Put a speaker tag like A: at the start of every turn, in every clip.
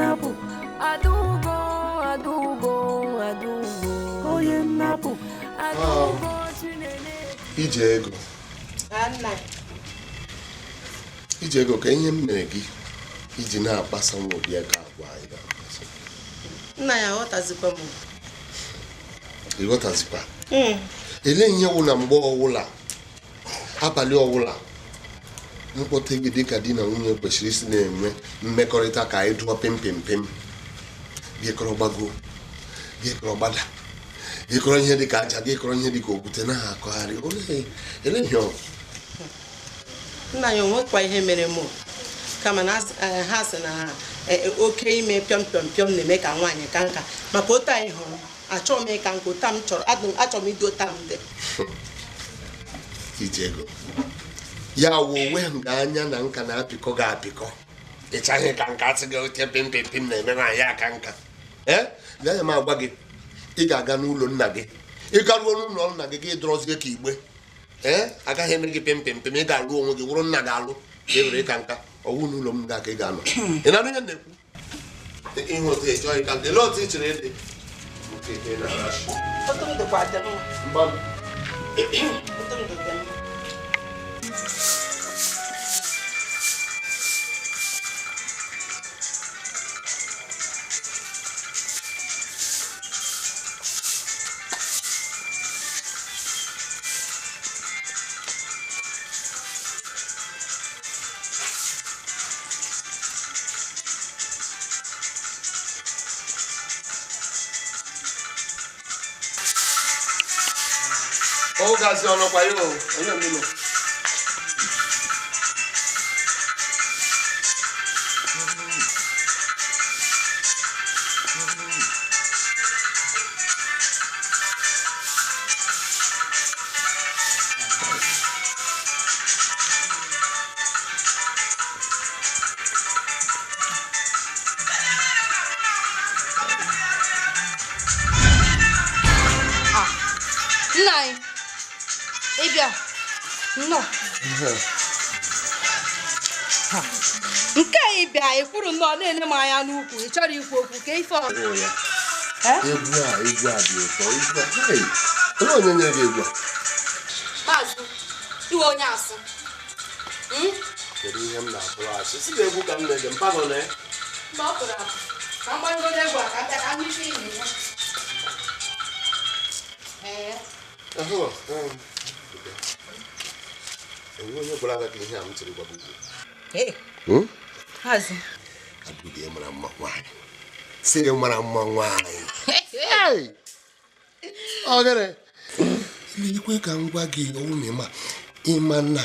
A: Nnapu. Adugo. Onye Nnapu.
B: Ije ego ka ihe m mere gị iji na-akpasa nwa obi aka agwa anyị na-akpasa.
C: Nna ya ghọtazikwa m.
B: Ị ghọtazikwa? Ele ihe wụ na mgbe ọwụla abalị ọwụla mkpọta gị dịka di na nwunye kwesịrị isi na-enwe mmekọrịta ka anyị dụọ pim gịkọrọ gbago gịkọrọ gbada gịkọrọ ihe dịka aja gịkọrọ ihe dịka okwute na ha akọgharị ele ihe ọ.
C: Nna ya onwekwa ihe mere m kama na ha sị na oke ime pịọm na-eme ka nwaanyị ka nka maka otu anyị hụrụ achọghị m ịka nka ụta m chọrọ achọrọ m ịdị ụta m dị
B: ije ego ya wụ onwe m ga-anya na nka na-apịkọ ga-apịkọ ịchaghị ka nka sị gị oche pim na-eme nwaanyị aka nka gaa ya m agwa gị ị ga-aga n'ụlọ nna gị ị garuo n'ụlọ nna gị gị dọrọzie ka igbe agaghị eme gị pim ị ga-alụ onwe gị wụrụ nna gị alụ ka e were ka nka ọwụ n'ụlọ m ga ka ị ga-anọ ị na-anụ ya na-ekwu ihe otu ịchọghị ka ele otu ị chere ede Ogazi ọnụ kwa yo onye mmino
C: nke anyị bịa ekwuru nnọọ na-ene m anya n'ukwu ị chọrọ ikwu okwu ka ife
B: egwu a dị ụtọ onye nye gị egwu a
C: maazị iwe onye asụ
B: kedu ihe m na-atụrụ asị si ga egwu ka m na-ege mpago na ya
C: mgbe ọ pụrụ apụ ka mgbanyegoro egwu a ka bịa ka ndị ife ihe
B: enwe onye gwara aga ka ihe a m tiri gwa
C: Hazi
B: Adụdị mara mma nwaanyị si mara mma nwaanyị ogere ikwe ka m gwa gị ọwụ ịma na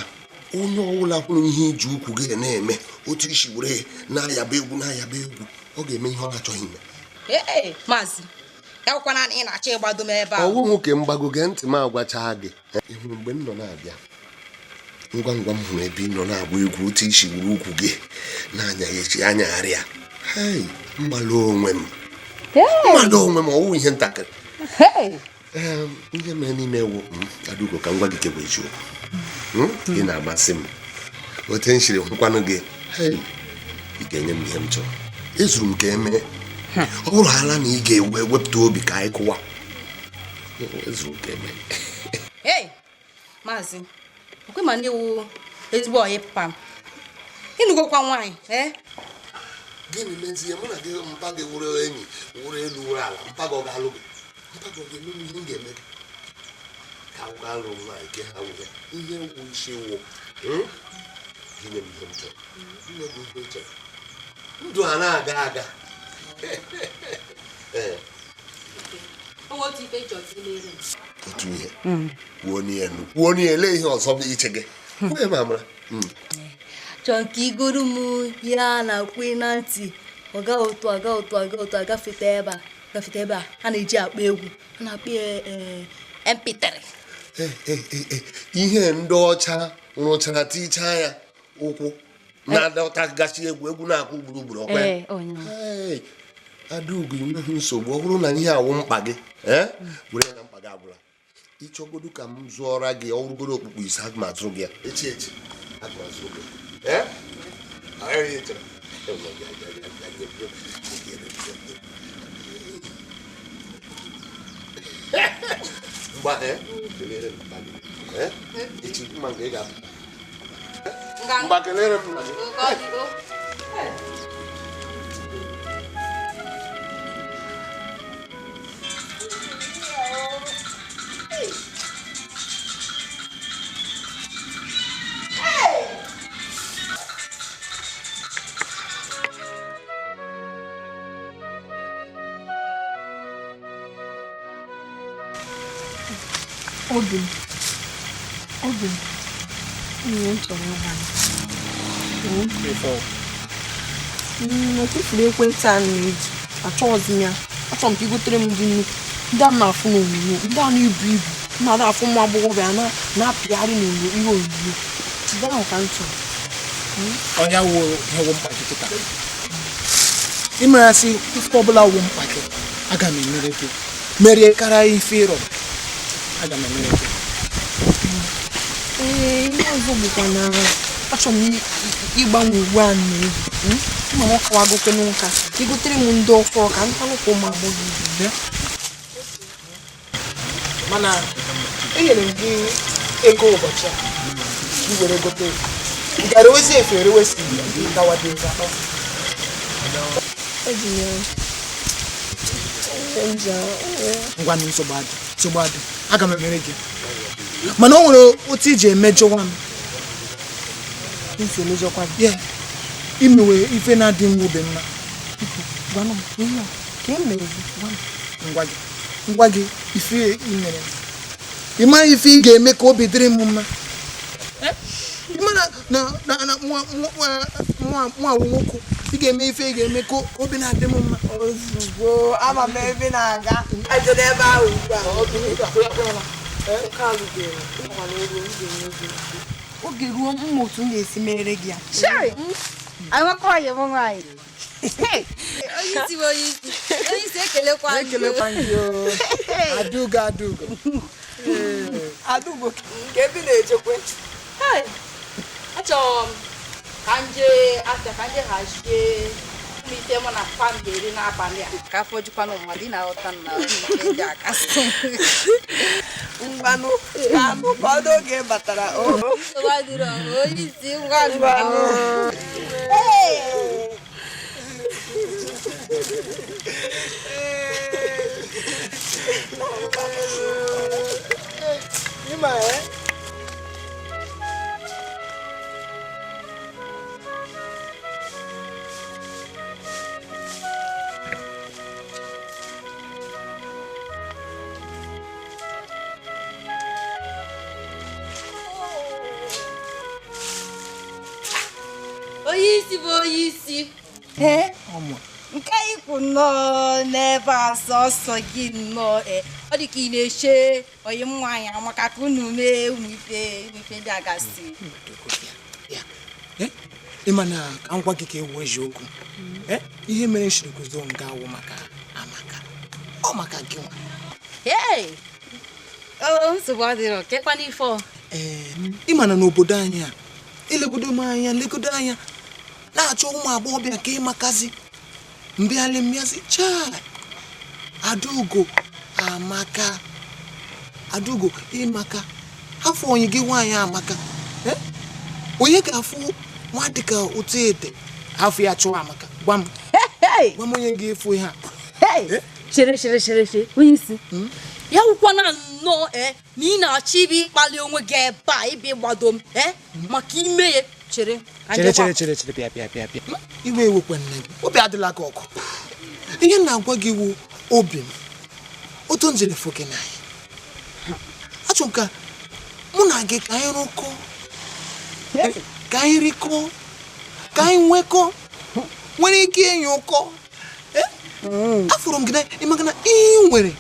B: onye ọwụla kwuru ihe iji ukwu gị na-eme otu isi were na-ayaba egwu ọ ga-eme ihe ọ na-achọghị ime
C: maazị ekwana na ị na-achọ ịgbado m ebe a
B: ọwụ nwoke mgbago gee ntị m agwachaa gị ịhụrụ mgbe m nọ na-abịa ngwa m hụrụ ebe ị nọ na-agba egwu otu isi wuru ukwu gị na-anyaghechi anyagharịa mmalụ onwe m ọwụ ihe ntakịrị ihe mere n'ime ewu Adugo ka m gwa gị kebụ eziokwu gị na-amasị m otu m siri hụkwanụ gị ị ga-enye m ihe m chọrọ ezuru m ka emee ọ bụrụ hala na ị ga-ewepụta obi ka anyị kụwa ezuru ka emee
C: maazị okwe ma ndị wu ezigbo ọyị papa m ịnụgokwa nwaanyị
B: gịnị mezie mụ na gị mpa gị wụrụ enyi wụrụ elu wụrụ ala mpa gị ọ ga-alụ gị mpa gị ọ ga-eme ihe m ga-eme gị ka m ga-alụ nwaanyị ke ha wụrụ ihe ngwụ isi wụ gịnye m ihe m chọrọ nne gị ihe chọrọ ndụ a na-aga otu ihe kwuo n'elu ihe ọzọ bụ iche gị
D: chọọ nke igoro m ya na-akwe na ntị ọga otu agafete ebe a a na-eji akpa egwu a na-akpa
C: empịtịrị
B: ihe ndị ọcha rụchara tichaa ya ụkwụ na-adọtagasị egwu na-akwụ gburugburu ọkwa ya Adugo enweghị nsogbu ọ bụrụ na ihe awụ mkpa gị were na mkpa gị abụla ịchọgodu ka m zụọra gị ọrụgoro okpukpu ise aga m azụrụ gị ya echi aga m azụrụ gị
E: Obi, ihe chọrọ ịgwa otufuru ekwentị a na-eji achọghịzi m ya. Achọrọ m ka igotere m ndị ndị a na-afụ n'onyonyo, ndị a na-ebu ibu na-ada afụ ụmụ agbọghọbịa na-apịgharị n'onyonyo ihe onyonyo. Jide ahụ ka m chọrọ.
F: Ọnya wo ihe wo mkpa gị kịta. Ịmara sị ife ọbụla wo mkpa gị, aga m emere gị. Merie karịa ife ịrọ. Aga m emere gị.
E: Ihe ọzọ bụkwa na achọrọ m ịgbanwe ugbu a na-egwu. Ma m ọkawagokwe n'ụka ka igotere m ndị ọfọrọ ka ntanụkwa ụmụ agbọghọ ibu.
F: Mana enyere m gị ego ụbọchị a ị were gote ị gara wezi efe erewesi dawado atọ. Ngwa na nsogbu adị aga m emere gị. Mana o nwere otu iji emejọwa m.
E: Isi emejọkwa gị?
F: Yeah. Imewe ife na-adị mwube mma.
E: Gwanụ m ihe a ka e mere gị
F: ngwa gị ife imere ị mara ife ị ga-eme ka obi dịrị m mma. Ị mara na nwa nwoke ị ga-eme ife ị ga-eme ka obi na-adị m mma.
C: Ozugbo ama m ebe na-aga ajọla ebe ahụ ugbu a.
E: oge ruo mma otu m ga-esi mere gị ya.
D: Onye isi ekelekwa
F: gị o. Adugo
C: Adugo ka ebe na-echekwe.
G: Achọrọ m ka nje hazie ite mụ na pam ga-eri n'abalị a ka afọ jikwanụ mmadụ na-aghọta na ndị akasị
C: mmanụ ka anụ oge batara
D: onye isi ngwa
G: onye isi
D: nke ikwu nnọọ n'ebe asọsọ gị nnọọ ọ dị ka ị na-eche onye m nwaanyị maka ka unu mee unu ife ndị agasị.
F: ịma na ka ngwa gị ka ewu eziokwu ihe mere nshiri guzo nga awụ maka Amaka ọ maka gị nwa.
D: Nsogbu adịrọ kekwa n'ife ọ.
F: Ịma na n'obodo anyị a ilegodo anya na-achọ ụmụ agbọghọbịa ka ịmakazi mbịalị mmịazi chai Adugo Amaka Adugo ịmaka afọ onye gị nwaanyị Amaka onye ga-afụ nwa dịka otu ede afọ ya chụọ Amaka gwa m onye ga-efu ihe a.
D: Chere onye isi ya wụkwana nnọọ na ị na-achọ ibe ịkpali onwe gị ebe a ibe gbado m maka ime ya. Chere
F: bịa iwe ewekwe nne gị obi adịla gị ọkụ. Ihe na-agwa gị wu obi m otu njiri fụ gị n'anya. Achọ m ka mụ na gị ka anyị rụkọ ka anyị rikọ ka anyị nwekọ nwere ike enyi ụkọ. Afụrụ m gị na ịmaka na ihe nwere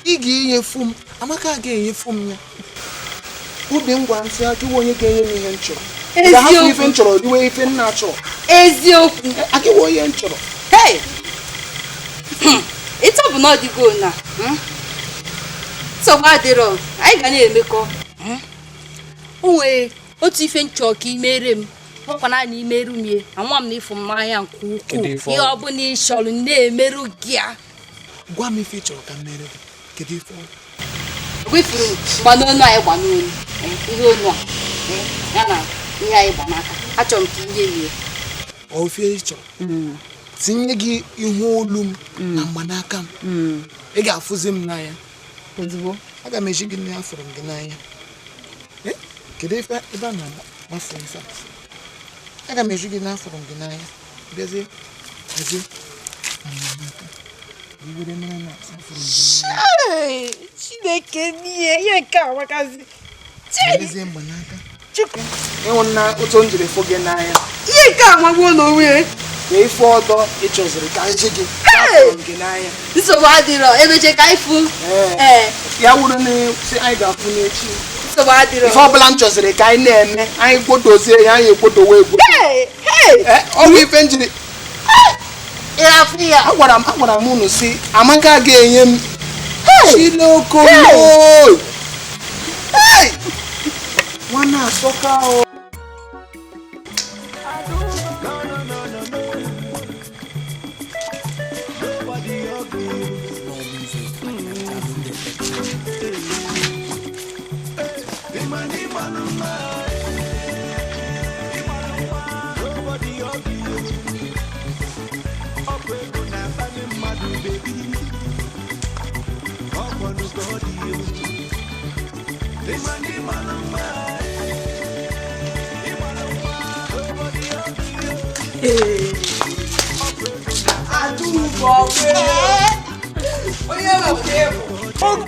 F: ị ga-enyefu m Amaka ga-enyefu m ya. Obi m gwa nsị ajụwa onye ga-enye m ihe m chọrọ. Ga-ahapụ ife m chọrọ diwe ife nna chọrọ.
D: Eziokwu
F: Akịwa onye m chọrọ.
D: ịtọ bụ na ọ dịgo na nsogbu adịrọ anyị ga na-emekọ. O nwere otu ife nchọ ka imere m ọkwana na imeru m ya anwa m na ịfụ m n'anya nke ukwuu ihe ọ bụla ị chọrọ na-emerụ gị ya.
F: Gwa m ife ị chọrọ ka m mere gị. Kedu ife ọ?
G: kwefuru mgbanụ ọnụ anyị gba n'olu ihe onu a ya na ihe anyị gba n'aka achọrọ m ka ihe yie
F: ofe ịchọ tinye gị ihe olu m na mgbanaka m ị ga-afụzi m n'anya
G: ozugbo
F: aga m eji gị na afụrụ m gị n'anya kedu ebe a na-agbafu ife aga m eji gị na afụrụ m gị n'anya bịazie hazie iwere mara na afụrụ m gị n'anya
D: Chineke n'ihe ihe nke a wakazi
F: bịazie mgbanaka ịhụ na otu o njiri fụ gị n'anya
D: ihe nke a magbuo n'onwe
F: ka ife ọdọ ịchọziri ka anyị gị afụrụ m gị n'anya
G: nsogbu adịrọ emeche ka anyị fụ
F: ya wuru na si anyị ga-afụ n'echi
G: nsogbu adịrọ
F: ife ọbụla m chọziri ka anyị na-eme anyị gbodozie ya anyị egbodowe egwu ọ bụ ife njiri
G: ịrafụ ya
F: agwara m unu si Amaka ga-enye m chiloko nwana asọka o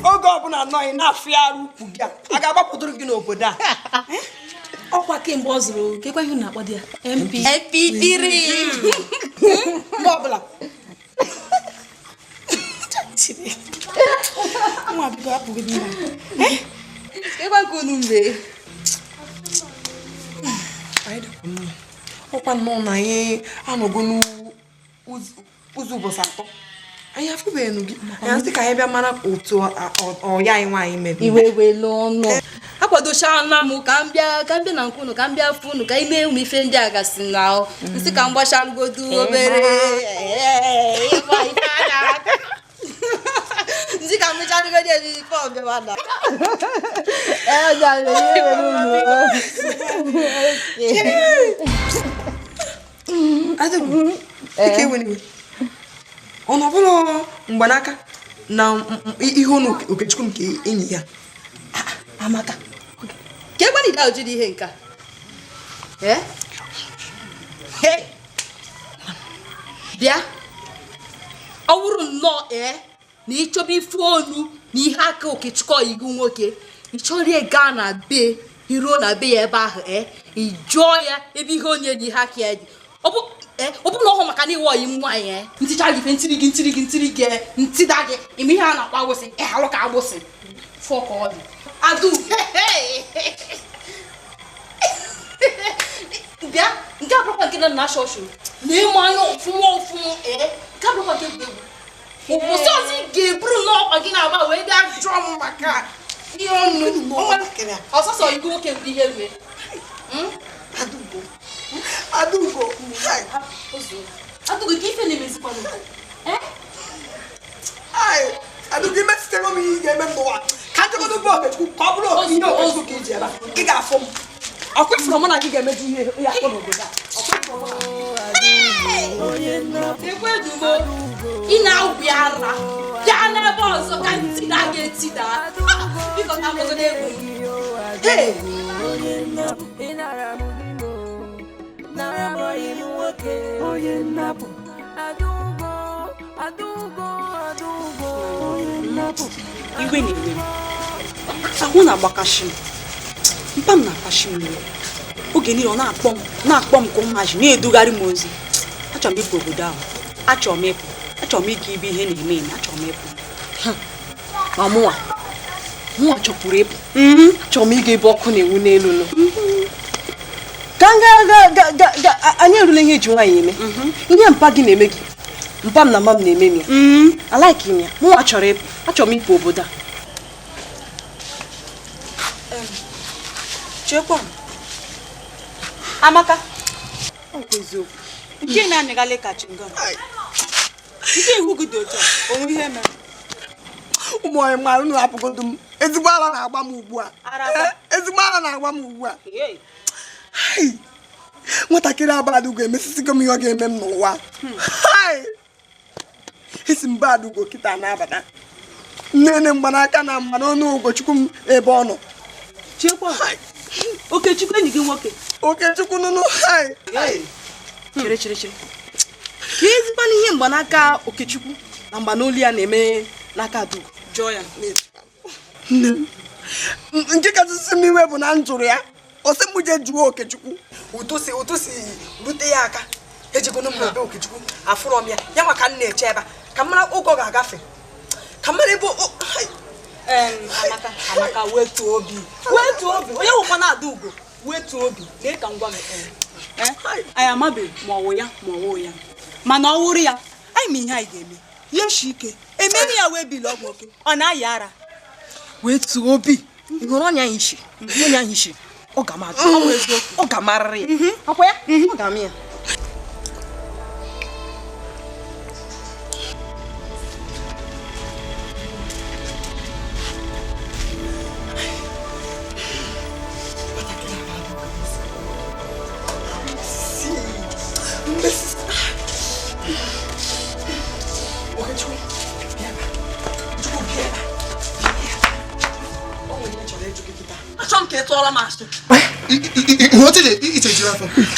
C: oge ọbụla anọghị na-afịarụ ukwu gị a ga-agbapụtụrụ gị n'obodo a
E: ọkwa kemgbe ọ zụrụ kekwa ihe na-akpọ dị ya
G: MP3
C: mgbe ọbụla nwa biko apụghị dị mma
G: kekwa nke unu mgbe
E: ọkwa nnọọ na anyị anọgo n'ụzọ ụbọchị atọ anyị afụbeghị gị anyị sị ka anyị bịa mara otu ọya anyị nwaanyị mebiri
G: iwe wele ọnụ akwadochala m ka m bịa na nke unu ka m bịa fụ unu ka ime ụmụ ife ndị a gasị na nsị ka m gbacharụgodu obere nsị ka m mecharụgodu eriri fọm bịawada
E: ọ na ọbụla mgbanaka na ihe unu okechukwu nke enyi ya
G: Amaka ka egbe na ide ihe nka bịa ọ bụrụ nnọọ na ịchọba ife onu na ihe aka okechukwu igu nwoke ịchọrọ gaa na be iruo na be ya ebe ahụ ịjụọ ya ebe ihe onye na ihe aka ya dị ọ bụ na ọhụ maka na iwe oyi nwaanyị nticha gị fe ntiri gị ntida gị ime ihe a na-akpọ agbụsị ịhalụ ka agbụsị fọka ọ dị adu bịa nke abụrụkwa nke na shọshụ na ịmụ anya ọfụma nke abụrụkwa nke egwu ụbọchị ọzọ ị ga-eburu n'ọkwa gị na-agba wee bịa jụọ m maka ihe ọnụ ọsọsọ igu nwoke bụ ihe rue
C: Adaugo
G: ka ife na-emezikwa
C: Adaugo imetụtara m ihe ga-eme n'ụwa ka njekọta bụ okechukwu ka ọ bụrụ ihe okechukwu ka iji ebe ị ga-afụ m ọkwefụrụ mụ na gị ga-emeju ihe ya akpọ n'obodo
G: ekwedugo ị na-awụ ara bịa n'ebe ọzọ ka ntida ga-etida biko ka mụgodo egwu
A: Onye Nnapu Adaugo onye Nnapu
H: iwe na-ewe m ahụ na-agbakashi m mpa m na-akpashi m iwe oge niile ọ na-akpọ m ka ụmụaji na-edugharị m ozi achọrọ m ịpụ obodo ahụ achọrọ m ịga ibe ihe na-eme eme achọrọ m ịpụ
E: ma mụnwa chọpụrụ ịpụ achọrọ m ịga ebe ọkụ na-enwu n'elu nọ ka anyị erule ihe eji nwaanyị eme ihe mpa gị na-eme gị mpa m na mma m na-eme m ya alaiki m ya mụnwa chọrọ ịpụ achọrọ m ịpụ obodo a
H: chekwa m Amaka ọ bụ eziokwu nke na-anyagala ka chingom nke iwu gị dị otu onwe ihe mere
C: ụmụ anyị mara unu apụgodo m
F: ezigbo ala na-agba m ugbu a ezigbo ala na-agba m ugbu a nwatakịrị Abadugo emesisigo m ihe ọ ga-eme m n'ụwa esi m Badugo kịta na-abata nnene mgbanaka na mma n'ọnụ Ugochukwu m ebe ọ nọ
H: chekwa Okechukwu enyi gị nwoke
F: Okechukwu nụnụ
H: chere ka ezigbo ihe mgbanaka Okechukwu na mgbanolu ya na-eme n'aka Adugo jụọ ya
F: nne m nke kachasị m iwe bụ na m jụrụ ya ọ sị m je jụọ Okechukwu ụtụ si rute ya aka ejegonu m n'ebe Okechukwu afụrọ m ya maka m na-eche ebe ka m mara oge ọ ga-agafe ka m mara ebe
H: Amaka wetu obi onye nwụkwa na Adugo wetu obi lee ka ngwa m anyị amabeghị ma ọ wụ ya ma ọ wụ ya mana ọ wụrụ ya anyị ma ihe anyị ga-eme ya shi ike emeni ya wee bili ọgwụ oke ọ na-ayị ara
E: wetu obi ị hụrụ onye anyị isi ọ ga-amadụ ọ ga-amarịrị ya akwa ya ọ ga-amị ya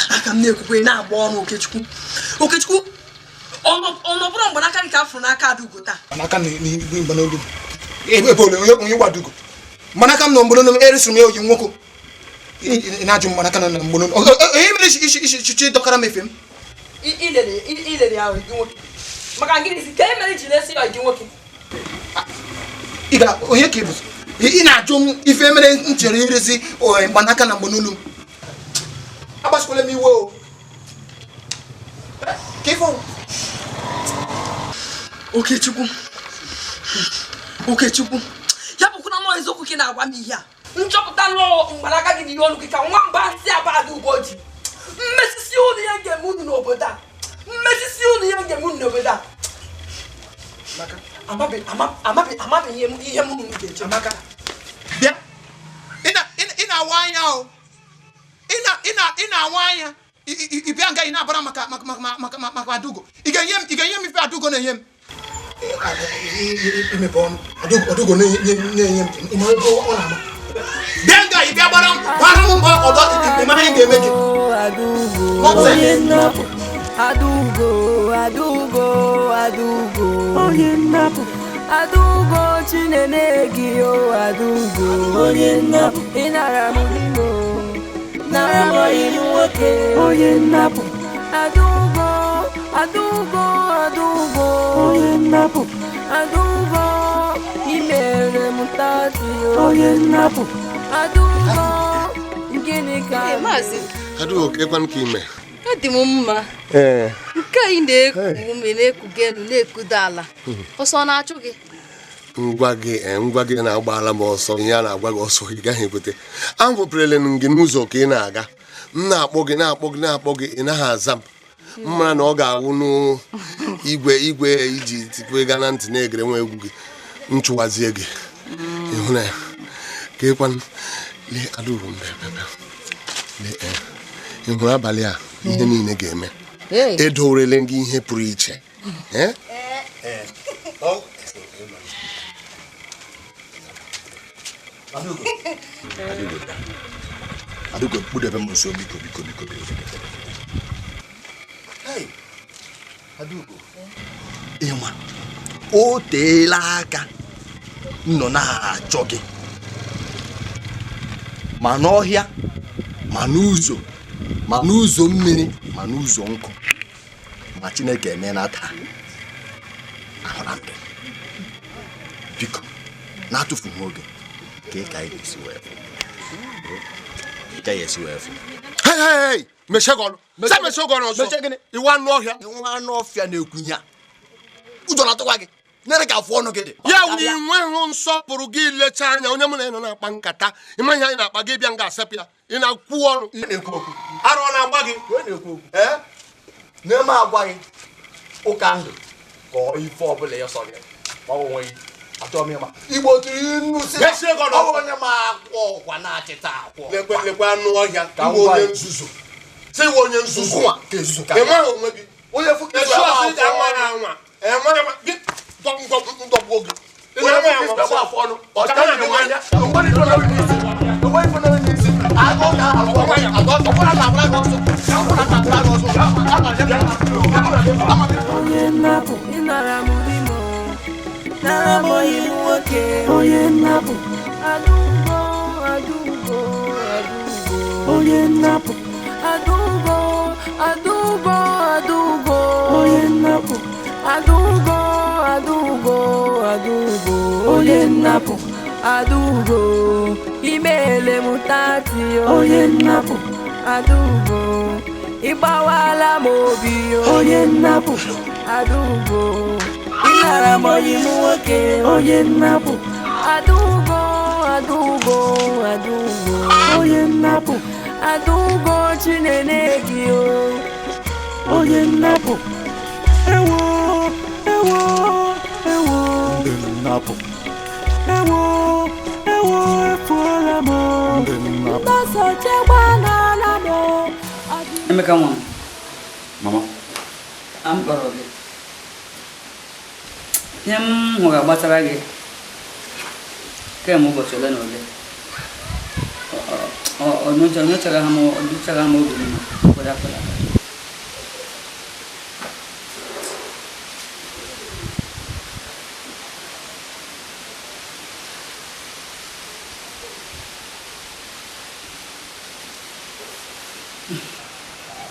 F: aka m na-ekwukwe na-agba ọnụ Okechukwu ọnọbụrụ mgbanaka nke afọ n'aka Adugo taa
B: manaka n'ibu mgbanolu ebe onye gwadugo manaka m na mgbanolu m eresiri m oyi nwoke na-ajụ mmanaka na mgbanolu onye mere isi dọkara m efe m
E: ilere ya gị nwoke maka gịnị si ka e mere ji na-esi ya gị nwoke
B: onye ka ị bụ ị na-ajụ m ife mere m chere iresi mgbanaka na mgbanolu m agbasikwala m iwe o ka ife
E: Okechukwu ya bụkwa na nọ eziokwu gị na-agwa m ihe a nchọpụta nọọ mgbanaka gị n'ihe ọnụ gị ka nwamba si Abadugo ji mmesisi ụlọ ihe njem unu n'obodo a amabeghị ihe m ga-eche
B: Amaka bịa ị na-awa anya o ị na-awa anya ịbịa nga ị na-abara maka Adugo ị ga-enye m ife Adugo na-enye m imepe ọnụ Adugo na-enye m ọ na-ama bịa nga ị bịa gbara m mbọ ọdọ ịmara ihe ga-eme gị
A: Adugo onye Nnapu Adugo chinene gị o Adugo onye Nnapu ịnara m imo nara m ilu nwoke onye Nnapu Adugo onye Nnapu Adugo imere m tati onye Nnapu Adugo gịnị ka
B: Adugo kekwan ka ime
D: Adị m mma nke anyị na-eku ume na-ekugenu na-ekudo ala ọsọ na-achụ gị
B: ngwa gị na-agbaala m ọsọ ihe a na-agwa gị ọsọ ị gaghị ebute ahụpụrụle gị n'ụzọ ka ị na-aga m na-akpọ gị ị naghị aza m mara na ọ ga-awụ n'igwe iji tikwe ga na ntị na-egere nwa egwu gị nchụwazie gị ịhụ na ya ka ịkwa Adugo ị hụrụ abalị a ihe niile ga-eme edorele gị ihe pụrụ iche Adugo kpụdebe m nso biko
I: Adugo ịma o teela aka nọ na-achọ gị ma n'ọhịa ma n'ụzọ mmiri ma n'ụzọ nkụ ma Chineke eme na taa ahụra m gị biko na-atụfughị oge ka ị ka ị ga-esi wee fụ
B: mechie gị ọnụ ọzọ iwe anụ
I: ọfịa na-ekwu ihe a ụjọ na-atụkwa gị nere ka afụ ọnụ gị dị
B: ya wụ inweghị nsọpụrụ gị lecha anya onye mụ na ị nọ na-akpa nkata ịma ihe anyị na-akpa gị bịa nga asepụ ya ị na-akwu ọnụ arụ ọ na-agba gị
I: na-eme agwa gị ụka ndụ ka ife ọbụla ya sọ gị ma ọ nweghị
B: Igbo tiri inu si onye ma akwọ kwa na achịta akwọ lekwa anụ ọhịa ka onye nzuzu si onye nzuzu nwa enwe onwe gị onye fuka esi ọsị ka nwa na nwa enwe gị ndọgbu gị onye ma enwe afọ ọnụ ọcha na nwa ya onwe ni na n'isi onwe ni na n'isi agụ ka agụ nwa ya agụ ọbụla na abụla gị ọsọ ọbụla na abụla gị ọsọ
A: onye nnapụ ịnara m imo nara m oyi m nwoke onye nnapụ adụgo onye nnapụ adụgo onye nnapụ adụgo onye nnapụ adụgo imele m tati onye nnapụ adụgo ịgbawala m obi onye nnapụ adụgo ịnara m oyi m nwoke onye nnapụ adụgo onye nnapụ adụgo chinene gị onye nnapụ ewo ndị nnapụ ewo efuola m mgbasa chekwa n'ala m
J: Emeka nwa
I: Mama.
J: m kpọrọ gị ihe m hụrụ gbasara gị kemgbe ụbọchị ole na ole ọ nyochaghị ha m obi mma kwụdapụla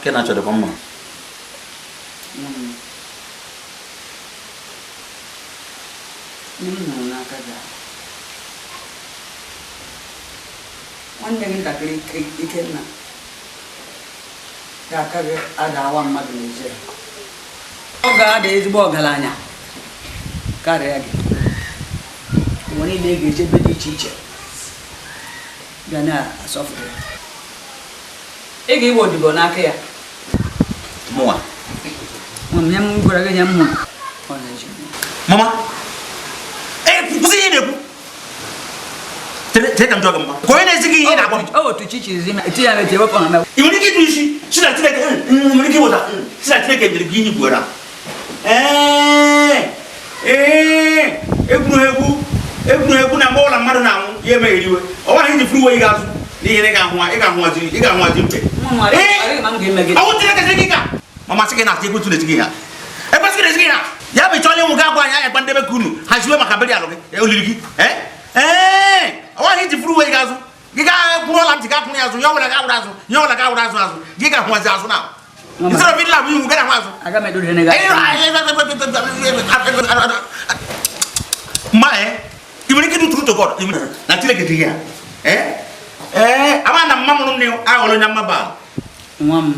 I: Ke na chọrọ mma.
J: n'aka gị nwanne gị ntakịrị Ikenna ga-aka gị adawa mmadụ n'ezie ọ ga-ada ezigbo ọgaranya karịa gị mgbe niile ị ga-eje ebe dị iche iche ga na-asọfụrụ ị ga-iwe odibo n'aka ya
I: Mụwa.
J: ihe m gwara gị ihe m hụrụ ọ na-eji
I: Mama. Kwụsị ihe na-ekwu. Tere ka m jụọ gị mma. Ka onye na-esi gị ihe na-agwa m.
J: ọ otu chichi zi eti ya meji ewepụ na mewe
I: Ị nwere ike ịtụ isi si na Chineke nwere ike ịwụta si na Chineke nyere gị ihe igwe na egwu na mgbe ụlọ mmadụ na-anwụ ya emeghị iwe ọ nwaghị iji furu uwe ị ga-azụ n'ihi na ị ga-ahụ aji mpe ọnwụ Chineke sị gị ka mama sị gị na-asị ekwu tụlesi gị ha ekwesịghị na esi gị ha ya bụ ịchọla ịnwụ ga-agwa anyị anya gba ndebe ka unu haziwe maka beri alụ gị olili gị ọ nwaghị iji furu uwe ị ga-azụ gị ga-kwụrụ ọla ntị ga-akwụrụ ya azụ ya ọbụla ga-awụrụ azụ ya ọbụla ga-awụrụ azụ gị ga-ahụwazi azụ na instead of ịdịla bụ ihu ga na-ahụ azụ mma ị nwere ike ịdụtụrụ to God na Chineke dị ya ama na mma mụrụ nne aghọrọ onye mmaba
J: nwa m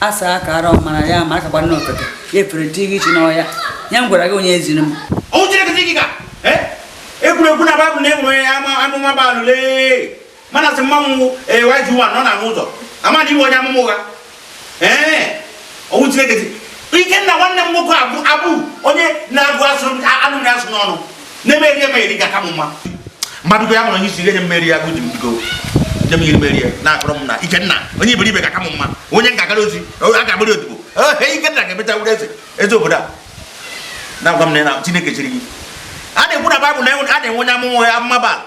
J: asa akara ọmara ya ma akakwa nna okeke ya efere di gị ichi n'ọhịa ya m gwara gị onye eziri m
I: ọnwụ Chineke dị gị ka egwuregwu na Baịbụl na-enwere amụma baalụ lee mana sị mmanwụ waji nwa nọ na ụzọ ama na iwe onye amụma ụgha ọnwụ Chineke dị Ikenna nwanne m nwoke abụ onye na-agụ anụ na-asụ n'ọnụ na-emeri emegheri ga-aka m mma mmadụ ya mụrụ onye isi ihe mmeri ya gụji m bigo nyemiri mmeri ya na-akọrọ m na Ikenna onye iberibe ga-aka m mma onye ga-agara ozi a ga-agbara odibo Ikenna ga-emecha wuru eze obodo a na-agwa m na Chineke chiri gị a na-ekwu na Baịbụl na a na-enwe onye amụma ya mmabal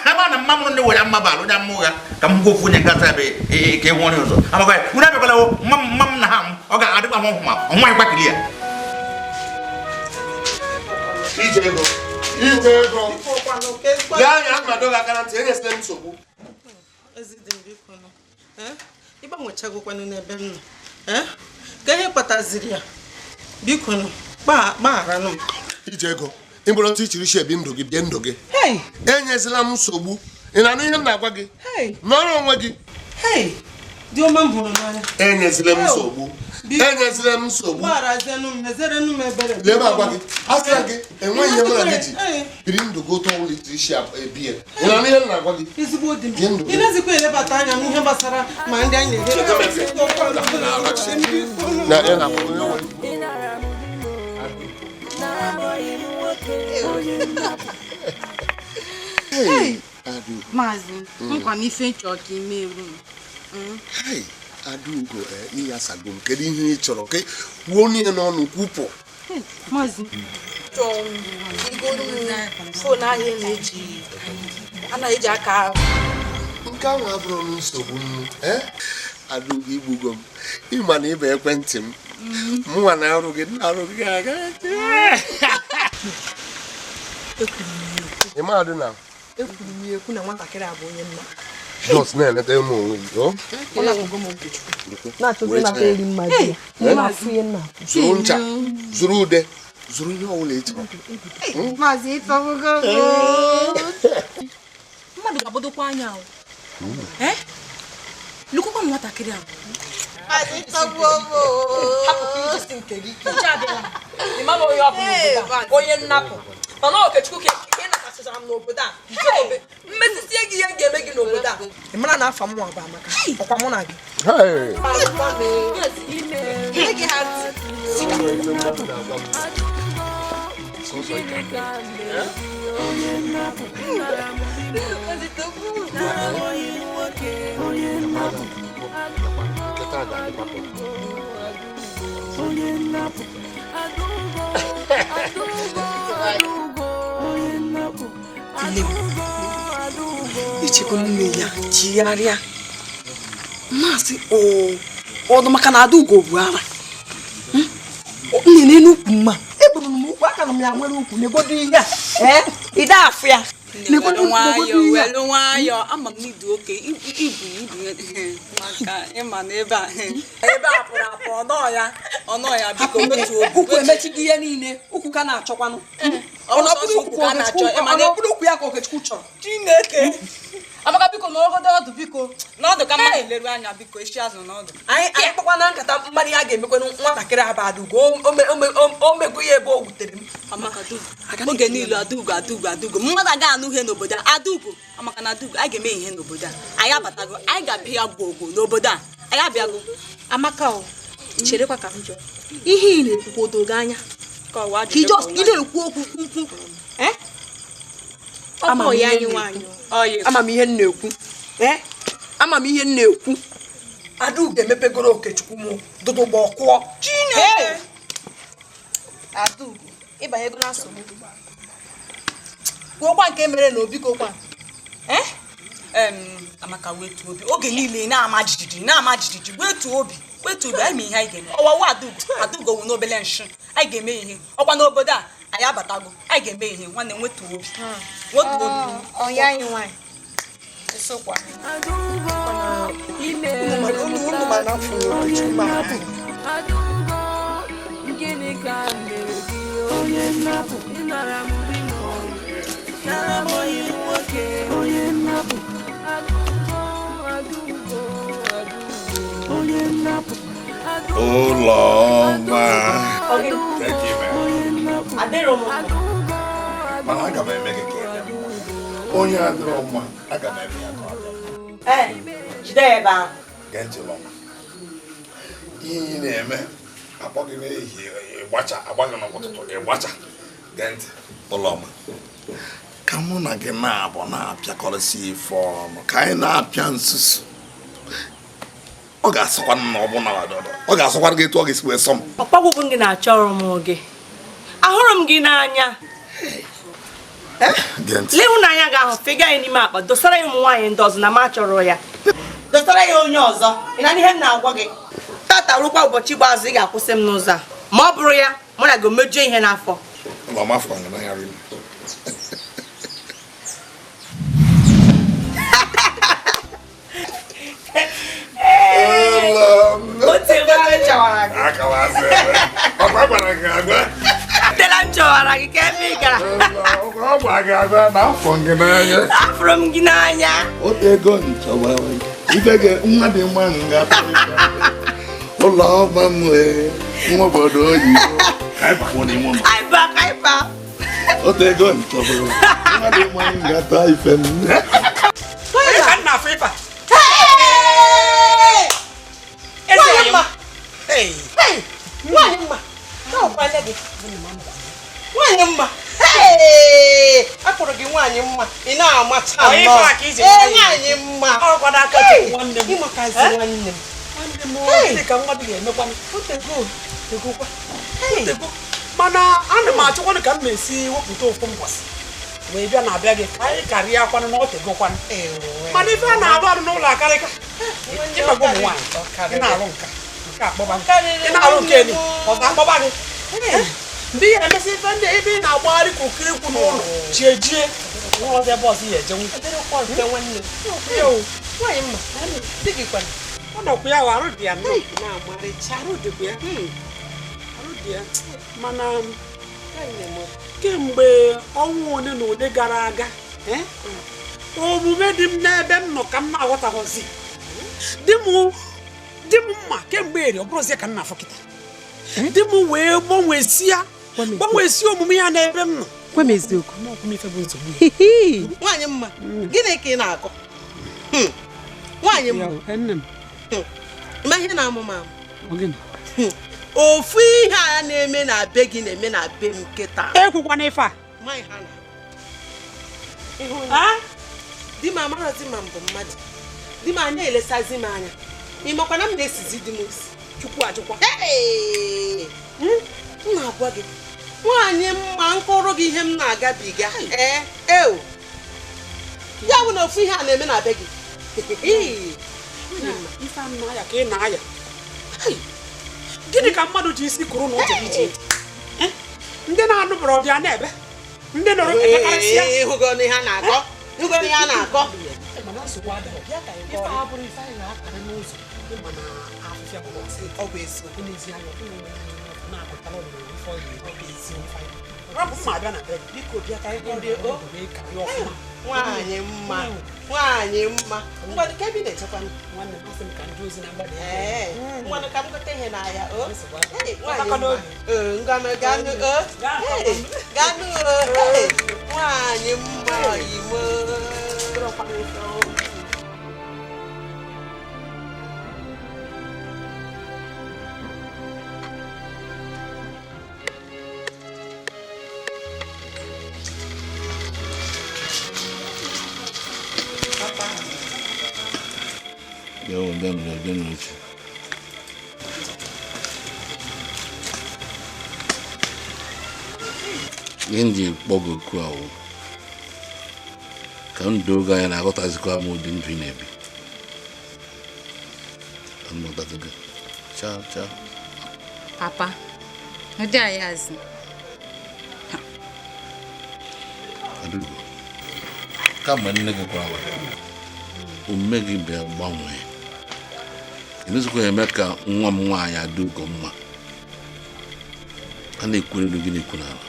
I: ama na mma mụrụ ndị were mmabal onye amụma ụgha ka m gwa ofu onye nkata ebe ka ịhụ onye ọzọ amakwa ya unu abịakwala mma m na ha m ọ ga-adịkwa hụ ma ọnwa ịkwakiri ya
B: ije ego lee anya mmadụ ga-aka na ntị enyesịla m nsogbu
C: ịgbanwechagokwanụ n'ebe m nọ ka ihe kpataziri ya biko gbaghara m
B: ije ego ịbụrụ ntụ ichiri isi ebi ndụ gị bie ndụ gị enyezila m nsogbu ị na-anụ ihe m na-agwa gị n'ọrụ onwe gị
C: diọma m hụrụ n'anya
B: enyezila m nsogbu lebe agwa gị asịra gị enweghị ihe mụ na gị ji biri ndụ gị ụtọ ụlọ ite isi ebi ya ị na-anụ ihe m na-agwa gị
C: ezigbo dị m ị na-ezikwa elebata anya n'ihe gbasara ma ndị anyị na-ere
B: Hey, Adu.
D: Mazi, nkwa n'ife nchọ ka ime eru.
B: Hey, Adugo, iya sagum. Kedu ihe ị chọrọ ka wuo n'ihe n'ọnụ kwupụ?
D: Mazi.
E: Phone ahụ na-eji aka.
B: Nke ahụ abụrụ nsogbu m. Adugo igbugo m. Ịma na ịba ekwentị m. Mụnwa na-arụ gị aga. Ịma adụ na
E: Ekwuru m ekwu na nwatakịrị abụ onye nna.
B: Just na-eleta ụmụ onwe gị.
E: Ọ na-agụgụ m Okechukwu. Na-achọzi na eri mmadụ. Na-afụ ihe nna.
B: Zụrụ ncha, zụrụ ude, zụrụ ihe ọbụla ị chọrọ.
D: Mazi ịtọgbugo.
G: Mmadụ ga-abụdokwa anya ahụ. Lukokwa m nwatakịrị ahụ.
D: Mazi ịtọgbugo.
E: Hapụ igosi nke gị. Ịma onye ọ bụla onye nnapụ. Mana Okechukwu ka ị na-akachachara m n'obodo a. Mmesisie gị ihe ga-eme gị n'obodo a. Ị mara na afọ m nwa bụ Amaka. Ọkwa mụ na gị. Ichekwa nne ya chigharịa masị ọdụ maka na Adugo bụ ara nne n'ukwu mma eburu m ukwu aka na m ya nwere ukwu n'egodo ihe a ide afụ ya
H: welu nwayọ ama m n'idu oke ibu maka ịma na ebe a pụrụ ọnọ ya biko wetu
E: ukwu emechigo ihe niile ukwu ka na-achọkwanụ ọnọbụrụ ukwu ya ka Okechukwu chọrọ
H: Chineke
E: Amaka biko n'ogodo ọdụ biko
H: n'ọdụ ka mma eleru anya biko echi azụ n'ọdụ
E: anyị kpakwa na nkata mmadụ ya ga-emekwanụ nwatakịrị abụ Adugo o mego ya ebe o wutere m
H: Amaka oge niile Adugo mmadụ aga anụ ihe n'obodo a Adugo Amaka na Adugo anyị ga-eme ihe n'obodo a anyị abatago anyị ga-apịa ya gwogwo n'obodo a anyị abịago
G: Amaka o cherekwa ka m jụọ ihe ị na-ekwukwa odogo anya
H: ka ọwa
G: ka ị na-ekwu okwu mkpu ọkọ ya anyị nwaanyị
E: ama m ihe m na-ekwu ama m ihe m na-ekwu Adugo emepegoro Okechukwu m dụdụ gba ọkụọ
G: Chineke Adugo ịbanyego na nsogbu
E: kwuokwa nke mere na obi kokwa
H: Amaka wetu obi oge niile na-ama jijiji wetu obi anyị mee ihe anyị ga-eme ọwawa Adugo wụ n'obele nshi anyị ga-eme ihe ọkwa n'obodo a anyị abatago anyị ga-eme ihe nwanne wetu obi
G: ọya anyị nwaanyị
H: esokwa
A: gịnị ka mere gị onye nnapụ ịnara m nara m onye nwoke onye nnapụ Adugo onye nnapụ
K: ụlọ ọma mana aga m eme gị ka onye adịrọ mma aga m eme ya ka ọ dị gee ntị n'ọma ihe ị na-eme akpọghị n'ehihie ịgbacha agbaghị n'ụtụtụ ịgbacha gee ntị ụlọ ọma ka mụ na gị na-abụ na-apịakọrịsị ife ọnụ ka anyị na-apịa nsusu ọ ga-asọkwa na ọbụna ọ ga-asọkwa gị etu ọ ga-esi wee sọ m
G: ọkpagwụgwụ gị na-achọrọ m gị ahụrụ m gị n'anya n'ịhụnanya gị ahụ fega ya n'ime akpa dosara ya ụmụ nwaanyị ndị ọzọ na m achọrọ ya dosara ya onye ọzọ ị na ihe m na-agwa gị tata rụkwa ụbọchị ikpeazụ ị ga-akwụsị m n'ụzọ a ma ọ bụrụ ya mụ na gị mejụọ ihe n'afọ Adela m chọwara gị ka ebe ị gara afụrụ m gị n'anya
K: ego nchọwa ibe gị nwa dị mma nga ụlọ ọba m nwa obodo oyibo otu ego nchọwa nwa dị mma nga taa ife m
C: Nwanyị mma. Akpọrọ gị nwanyị mma. Ị na-amata nnọọ. Nwanyị mma.
J: Ọ gwada aka tupu nwanne m.
C: Ịmakazi nwanne m.
J: Nwanne m dị ka mmadụ ga-emekwa m. Otegokwa. Mana ana m achọkwanụ ka m na-esi wepụta ofu mbọsị wee bịa na-abịa gị ka anyị karịa akwanụ na otegokwanụ. Mana ife a na-arụ arụ n'ụlọ akarịka ịgbago ụmụ nwaanyị ị na-arụ nka akpọba ị na-arụ nke elu ọzọ akpọba gị ndị ya emesi ife ndị ebe ị na-agbagharị ka okirikwu n'ụlọ jiejie nwa ọzọ ebe ọzọ ya ejenwu ọ nọkwa ya arụ dị ya mana kemgbe ọnwa ole na ole gara aga omume dị m n'ebe m nọ ka m na-aghọtaghọzi di m mma kemgbe eri ọ bụrụzie ka m na-afọ kịta di m wee gbanwesie omume ya n'ebe m nọ
C: Nwanyị mma gịnị ka ị na-akọ nwanyị mma ma ihe na-amụma ofu ihe a na-eme na be gị na-eme na be m nkịta
J: ekwukwana ife a
C: di m amarazi ma mbụ mmadụ di m anya elesazi m anya ịmakwana m na-esizi di m osi chukwu ajụkwa m na-agwa gị nwanyị mma nkọrọ gị ihe m na-agabiga ya bụ na ofu ihe a na-eme na be gị
J: ife a na-aya ka ị na-aya gịnị ka mmadụ ji isi kụrụ n'ụzọ ije ndị na-anụbara ọbịa na-ebe ndị nọrọ ebekarịsịa
C: ịhụgo n'ihe a na-akọ ọ bụ eziokwu nwanyị mma ngwanụ ka ebe na-echekwa ngwanụ ka m gote ihe n'ahịa ngwanụ ganụ nwanyị mma imo
K: Yo, them noche. Ndị kpọgo ku ahụ ka m doo ga ya na-aghọtazikwa m ụdị ndụ ị na-ebi. Ciao.
D: Papa, ọ dị anyị azụ.
K: Adugo, kamgbe nne gị kwara omume gị bịa gbanwee. Ị na-ezikwa eme ka nwa m nwaanyị Adugo mma. A na-ekwere elu gị na-ekwu n'ala.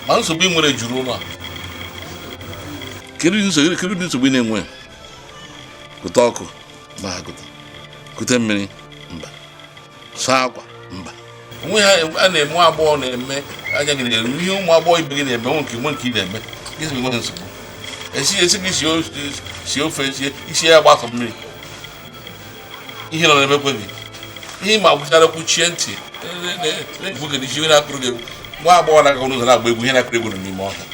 K: Ma nsogbu ị nwere juru ụlọ a. Kedu nsogbu ị na-enwe? Kute ọkụ mba ha kute mmiri mba saa akwa mba onwe ha a na-eme agbọghọ na-eme anya gị na-eru ihe ụmụ agbọghọ ibe gị na-eme nwe nke ị na-eme gịzi nwe nsogbu esi gị si ofe isi ya gbasọ mmiri ihe nọ na-emekwe gị ihe ma gwụchara kwuchie ntị na-egwu gị isi na-akụrụ gị nwa agbọghọ na-aga n'ụzọ na-agba egwu ihe na-akụrụ egwu n'ime ọhịa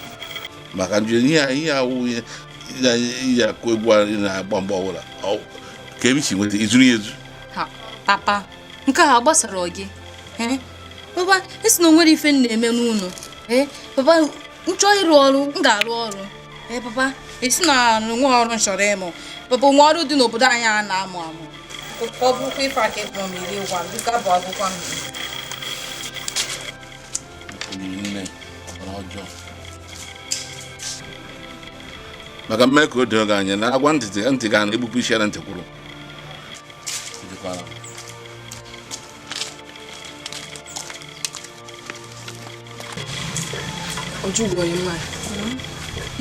K: maka njụ ihe awụ ihe akụ egwu a na-agba mgbe ọbụla ka ebe si nweta izuru ya ezu.
D: Papa, nke a gbasara gị papa esi na onwere ife m na-eme n'ụlọ papa m chọọ ịrụ ọrụ m ga-arụ ọrụ papa esi na nwe ọrụ m chọrọ ịmụ papa nwe ọrụ dị n'obodo anyị a na-amụ ọ bụkwa ife aka ịkpọ m iri gwa m dịka bụ akwụkwọ
K: maka mme ka o doo gị anya na agwa ntị ga na-egbupụ isi ya na ntị kwuru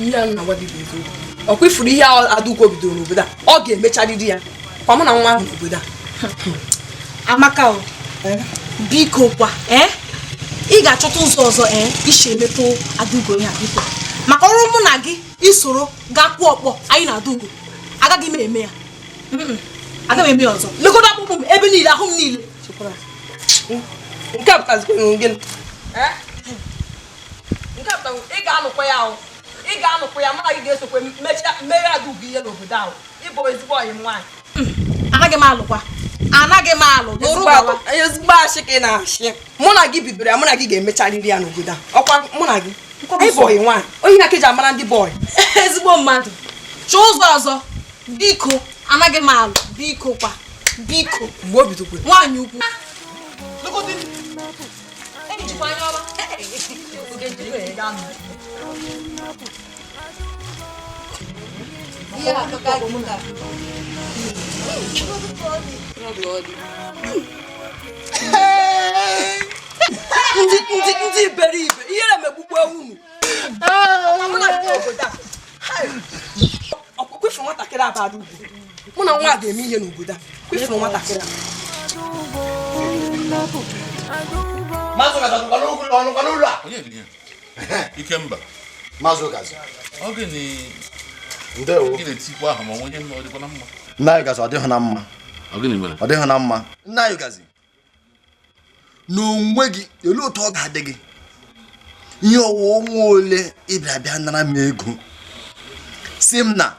E: ihe a na-agwa gị bụ eziokwu. Ọ kwefuru ihe Adugo bidoro n'obodo a ọ ga-emecharịrị ya kwa mụ na nwa ahụ n'obodo a.
G: Amaka o biko kwa ị ga-achọta ụzọ ọzọ isi emepe Adugo ya biko maka ọrụ mụ na gị isoro gaa kwụ ọkpọ anyị na Adugo agaghị m eme ya aga m eme ọzọ lekọta akpụkpọ m ebe niile ahụ m niile
E: nke a pụtazikwa gịnị nke a pụtara ị ga-anụkwa ya ahụ ị ga-anụkwa ya mana gị ga-esokwe mmeri adaugo ihe n'obodo ahụ ịbụ ezigbo ọyị m nwaanyị
G: anaghị m alụkwa anaghị m alụ
E: ezigbo ashị ka ị na-ashị mụ na gị bidoro ya mụ na gị ga-emecharịrị ya n'obodo a ọkwa mụ na gị ịbụ ọyị nwaanyị onye ya ka eji amara ndị bọyị
G: ezigbo mmadụ chọọ ụzọ ọzọ biko anaghị m alụ biko kwa biko
E: mgbe o bidokwe
G: nwaanyị ukwu
E: ndị iberibe ihe na-emegbukwa unu kwefu nwatakịrị abara ugwu mụ na nwa ga-eme ihe n'obodo a kwefu nwatakịrị
K: Ikemba
I: Mazugazi.
K: Ogini
I: Ndewo.
K: Ogini tikwa aha ma onye ọ dịkwa na mma.
I: Nnayogazi ọ dịghị na mma.
K: Ogini mere.
I: Ọ dịghị na mma. Nnayogazi. N'onwe gị, elu otu ọ ga-adị gị. Ihe ọnwa ole ịbịa bịa nara m ego. Si m na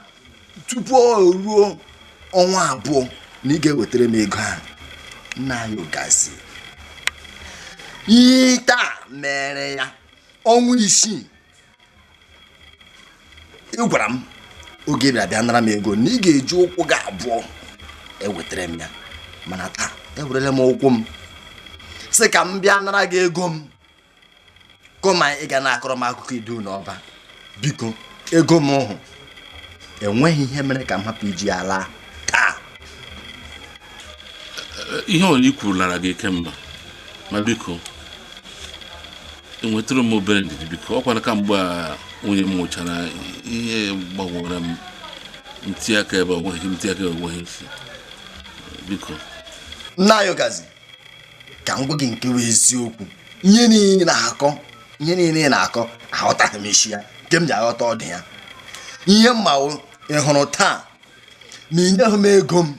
I: tupu o ruo ọnwa abụọ na ị ga-ewetara m ego ahụ. Nnayogazi. Ihe taa mere ya ọnwa 6. Ị gwara m oge bịa nara m ego na ị ga-eji ụkwụ gị abụọ ewetara m ya mana taa ewerela m ụkwụ m sị ka m bịa nara gị ego m kọma ị ga na-akọrọ m akụkọ idu n'ọba biko ego m hụ enweghị ihe mere ka m hapụ iji ala taa
K: Ihe onye kwuru lara gị Ikemba ma biko enwetara m obere ndidi biko ọkwa ka mgbe onye m nwụchara ihe gbagwara m ntị aka ebe onweghị isi biko
I: Nnayogazi ka m gwa gị nke wee eziokwu ihe niile na-akọ aghọtaghị m isi ya nke m ji aghọta ọ dị ya ihe mmanwụ ị hụrụ taa ma ị nyeghị m ego m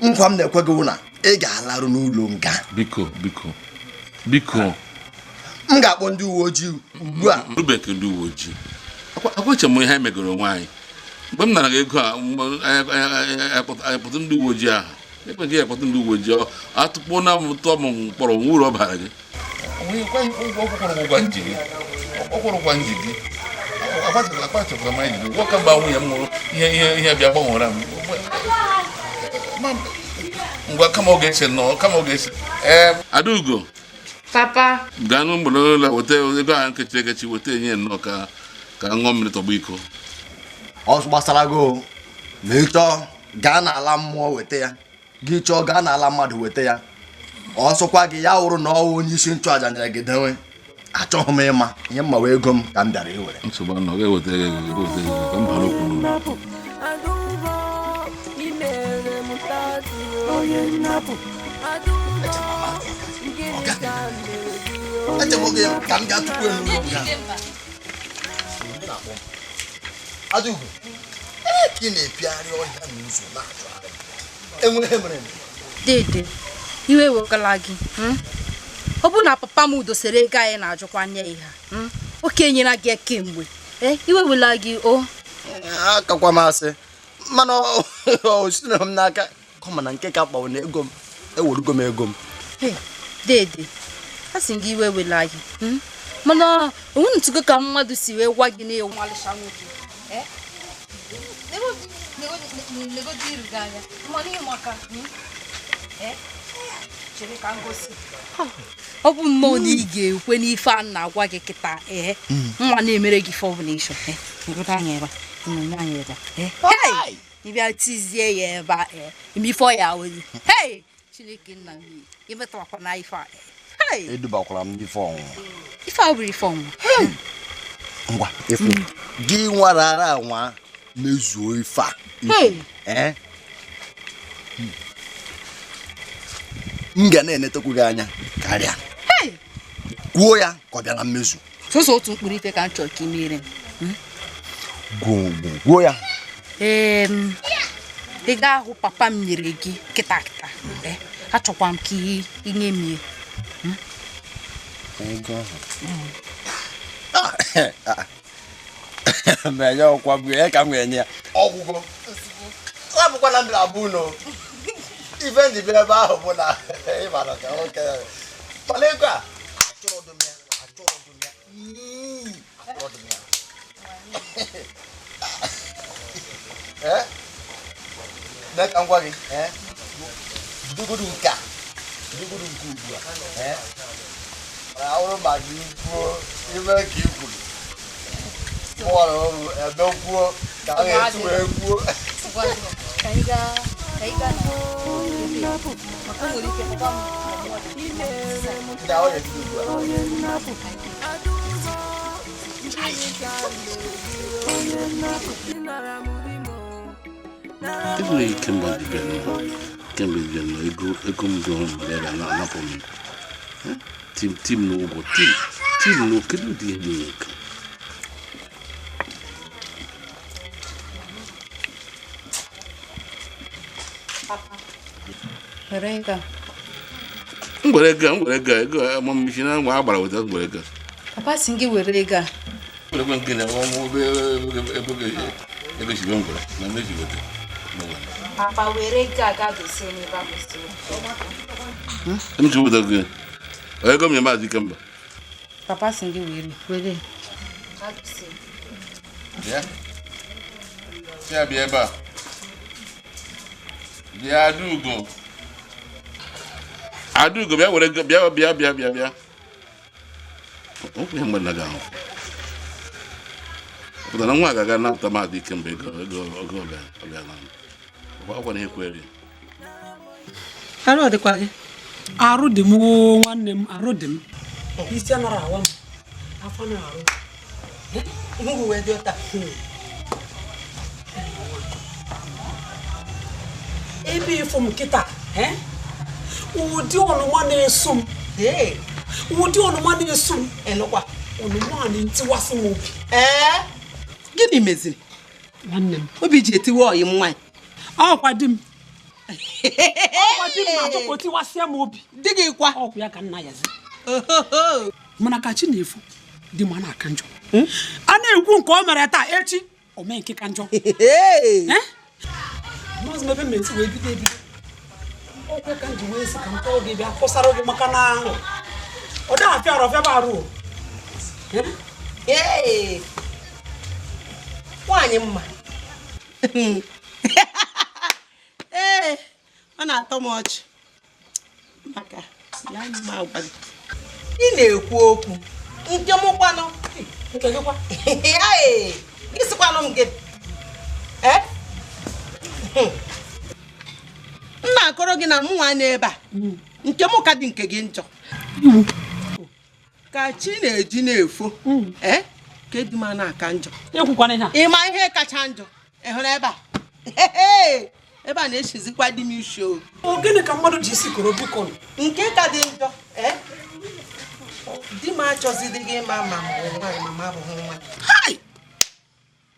I: nkwa m na-ekwe gị na ị ga-alarụ n'ụlọ nga
K: biko
I: m ga-akpọ ndị uwe ojii ugbu a
K: rubeke ndị uwe ojii akwache m ihe anyị megoro nwaanyị mgbe m nara ego a akpọtụ ndị uwe ojii ahụ ekweghị ya akpọtụ ndị uwe ojii atụkpọ na tụọ m mkpọrọ uru ọ bara gị ọkwụrụkwa nji gị akpachapụta m anyị nwoke mgbe nwunye m nwụrụ ihe bịa gbanwere m ngwa kama oge ese Adaugo
D: Papa
K: gaa n'ụlọ weta ego ahụ nkechi weta enye nnọọ ka ṅụọ mmiri tọgbọ iko
I: ọ gbasara gị ma ị chọọ gaa n'ala mmụọ weta ya gị chọọ gaa n'ala mmadụ weta ya ọ sọkwa gị ya wụrụ na ọwụ onye isi nchụaja nyere gị dewe achọghị m ịma ihe mma wee ego m ka m bịara iwere
K: nsogbu anọ ga-eweta ego ka m bara okwu n'ụlọ
I: ka m gaa tupu Adaugo ka ị na-epigharị ọhịa n'ụzọ na-achọgharị enwere mere
D: dede iwe wekala gị ọ bụ na papa m dosere ego anyị na-ajụkwa anya ihe oke nyere gị kemgbe iwe wela gị
I: akakwa m asị mana o sitere m n'aka kọma na nke ka kpawo na ego m ewerugo m ego m
D: dede a sị gị iwe wela gị mana onwe ntụgo ka mmadụ si wee gwa gị na-ewu nwalịcha nwoke ọ bụ nnọọ na ị ga-ekwe n'ife a na-agwa gị kịta nwa na-emere gị fọbụneshọn ịbịa tizie ya ebe a ife ọ ya wezi Chineke nna m imetawakwa na ife a
I: edubakwara m n'ife ọnwụnwa
D: ife a bụrụ ife ọnwụnwa
I: ngwa efu gị nwarara anwa mezuo ife a m ga na-enetekwu gị anya karịa kwuo ya ka ọ bịa na mmezu
D: sọsọ otu mkpụrụ ife ka m chọrọ ka imere m
I: gwuo ya
G: ị ga-ahụ papa m nyere gị kịta achọkwa m ka inye m ya
L: ego menye ọkwa bụ ya ka m ga-enye ya
I: ọgwụgwọ abụkwana m abụ ụlọ ife ndị bịa ebe ahụ bụ na ịmara ka nwoke mana ego a achọrọ m ya mee ka m gwa gị bidogodu nke ugbu a ahụrụ ma gị kwuo ime ka i kwuru mụọrọ ọrụ ebe kwuo ka a ga-etu wee kwuo
M: Even if Kimber ego m go there na anapụ m. Team no go team no kedu dị ihe ka. Ngwere ga ego amamishi na nwa agbara weta ngwere ga.
G: Papa si gị were ego a.
M: Were gwa nke na ego shi ngwere na meji weta.
D: Papa were ego a ga dosi n'ebe a kwesịrị.
M: M ji weta gị. Ego m ya ma Dikeh mba.
G: Papa si gị were.
M: Ya. Ya bịa ebe a. Bịa Adugo bịa were bịa. Okwu mgbe na ga-ahụ. Pụtara nwa ga-aga na Thematic mgbe ego ọbịa na ọkwa na ekwere.
C: Arụ dịkwa gị?
N: Arụ dị m nwanne m, arụ dị m. Isi anara awa m. Afọ na arụ.
C: Ngwu wee dị ụta.
N: Ebe ifo m kịta, ụdị ọnụma na-eso m. Ụdị ọnụma na-eso m.
C: Enụkwa.
N: Ọnụma na-etiwasị m obi.
C: Gịnị meziri?
N: Nwanne m.
C: Obi ji etiwe ọyị m nwaanyị.
N: Ọkwa di m. Ọkwa di m na-achọ ka o tiwasịa m obi.
C: Di gị kwa?
N: Ọkwa ya ka nna ya zi. Mana ka chi na-efu di m na-aka njọ. A na-ekwu nke o mere taa echi o mee nke ka njọ. Maazị mebe mmezi wee bido. Ọkwa ka nji wee si ka m kpọọ gị bịa kwụsara gị maka na ahụ. Ọ dịghị afịa arọfịa bụ arụ.
C: Nwaanyị mma. Ọ na-atọ m ọchị. Maka ya anyị m agwa gị. Ị na-ekwu okwu nke m kwanụ.
N: Nke gị kwa?
C: Gị sịkwanụ m gị. M na-akọrọ gị na m nwa n'ebe a. Nke m ka dị nke gị njọ. Ka chi na-eji na-efo. Ka edi m na-aka njọ. Ịma ihe kacha njọ. Ị hụrụ ebe a? Ebe a na-echizikwa di m isi o.
N: Gịnị ka mmadụ ji isi koro biko?
C: Nke ka dị njọ. Di m achọzidi gị ịma ma nwaanyị ma ma abụghị nwa.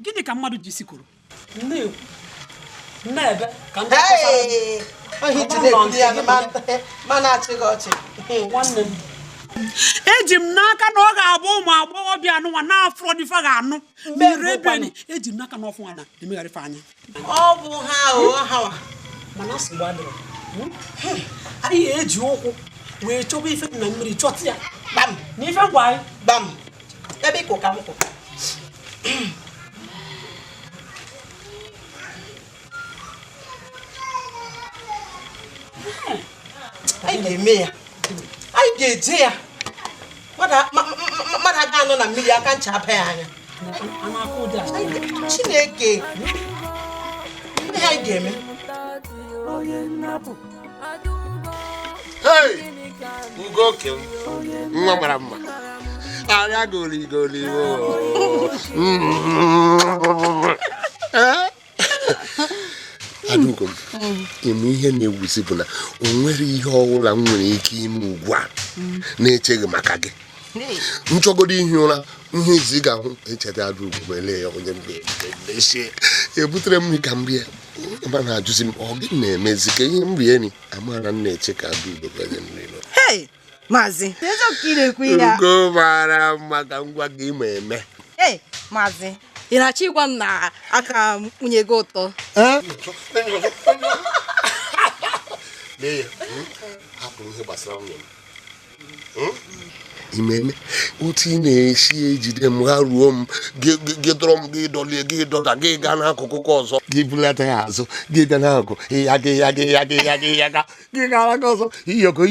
N: Gịnị ka mmadụ ji isi koro? Ebe ka ndị
C: ma na-achị gị ọchị.
N: Nwanne m. Eji m n'aka na ọ ga-abụ ụmụ agbọghọbịa anụnwa na-afọ dịfa ga-anụ mere ebeni. Eji m n'aka na ọfụ nwana na-emegharịfe anya.
C: Ọ bụ ha
N: mana nsogbu adịrọ. Anyị eji ụkwụ wee chọba ife dị na mmiri chọta ya gbam n'ife ngwa anyị
C: gbam ebe ịkụ ka nkwụ. Anyị ga-eme ya, anyị ga-eje ya. Mmadụ aga anọ na mmiri aka ncha aba ya anya. Chineke ihe anyị ga-eme.
B: Ugo ke nwa mara mma arịa goli Adugo ime ihe na-ewuzi bụ na o nwere ihe ọwụla m nwere ike ime ugbu a na-echeghị maka gị. Nchọgodo ihe ụra ihe izi ga-ahụ echeta Adugo wele ya onye mbe ebutere m ka m bịa ebe na-ajụzi m ọ gị na-emezi ka ihe m rie ni amara m na-eche ka Adaugo banye nri nọ.
E: Hey, Maazị,
B: Ugo mara mma ka ngwa gị ma eme.
E: Hey, Maazị, ị na-achọ ịgwa m na aka nwunye gị ụtọ?
B: Lee ya, hapụ ihe gbasara nwunye m. Imeme otu ị na-esi ejide m ha ruo m gị dọrọ m gị dọlie gị dọta gị gaa n'akụkụ ka ọzọ gị bulata ya azụ gị bịa n'akụkụ ya gị gara ka ọzọ iyogo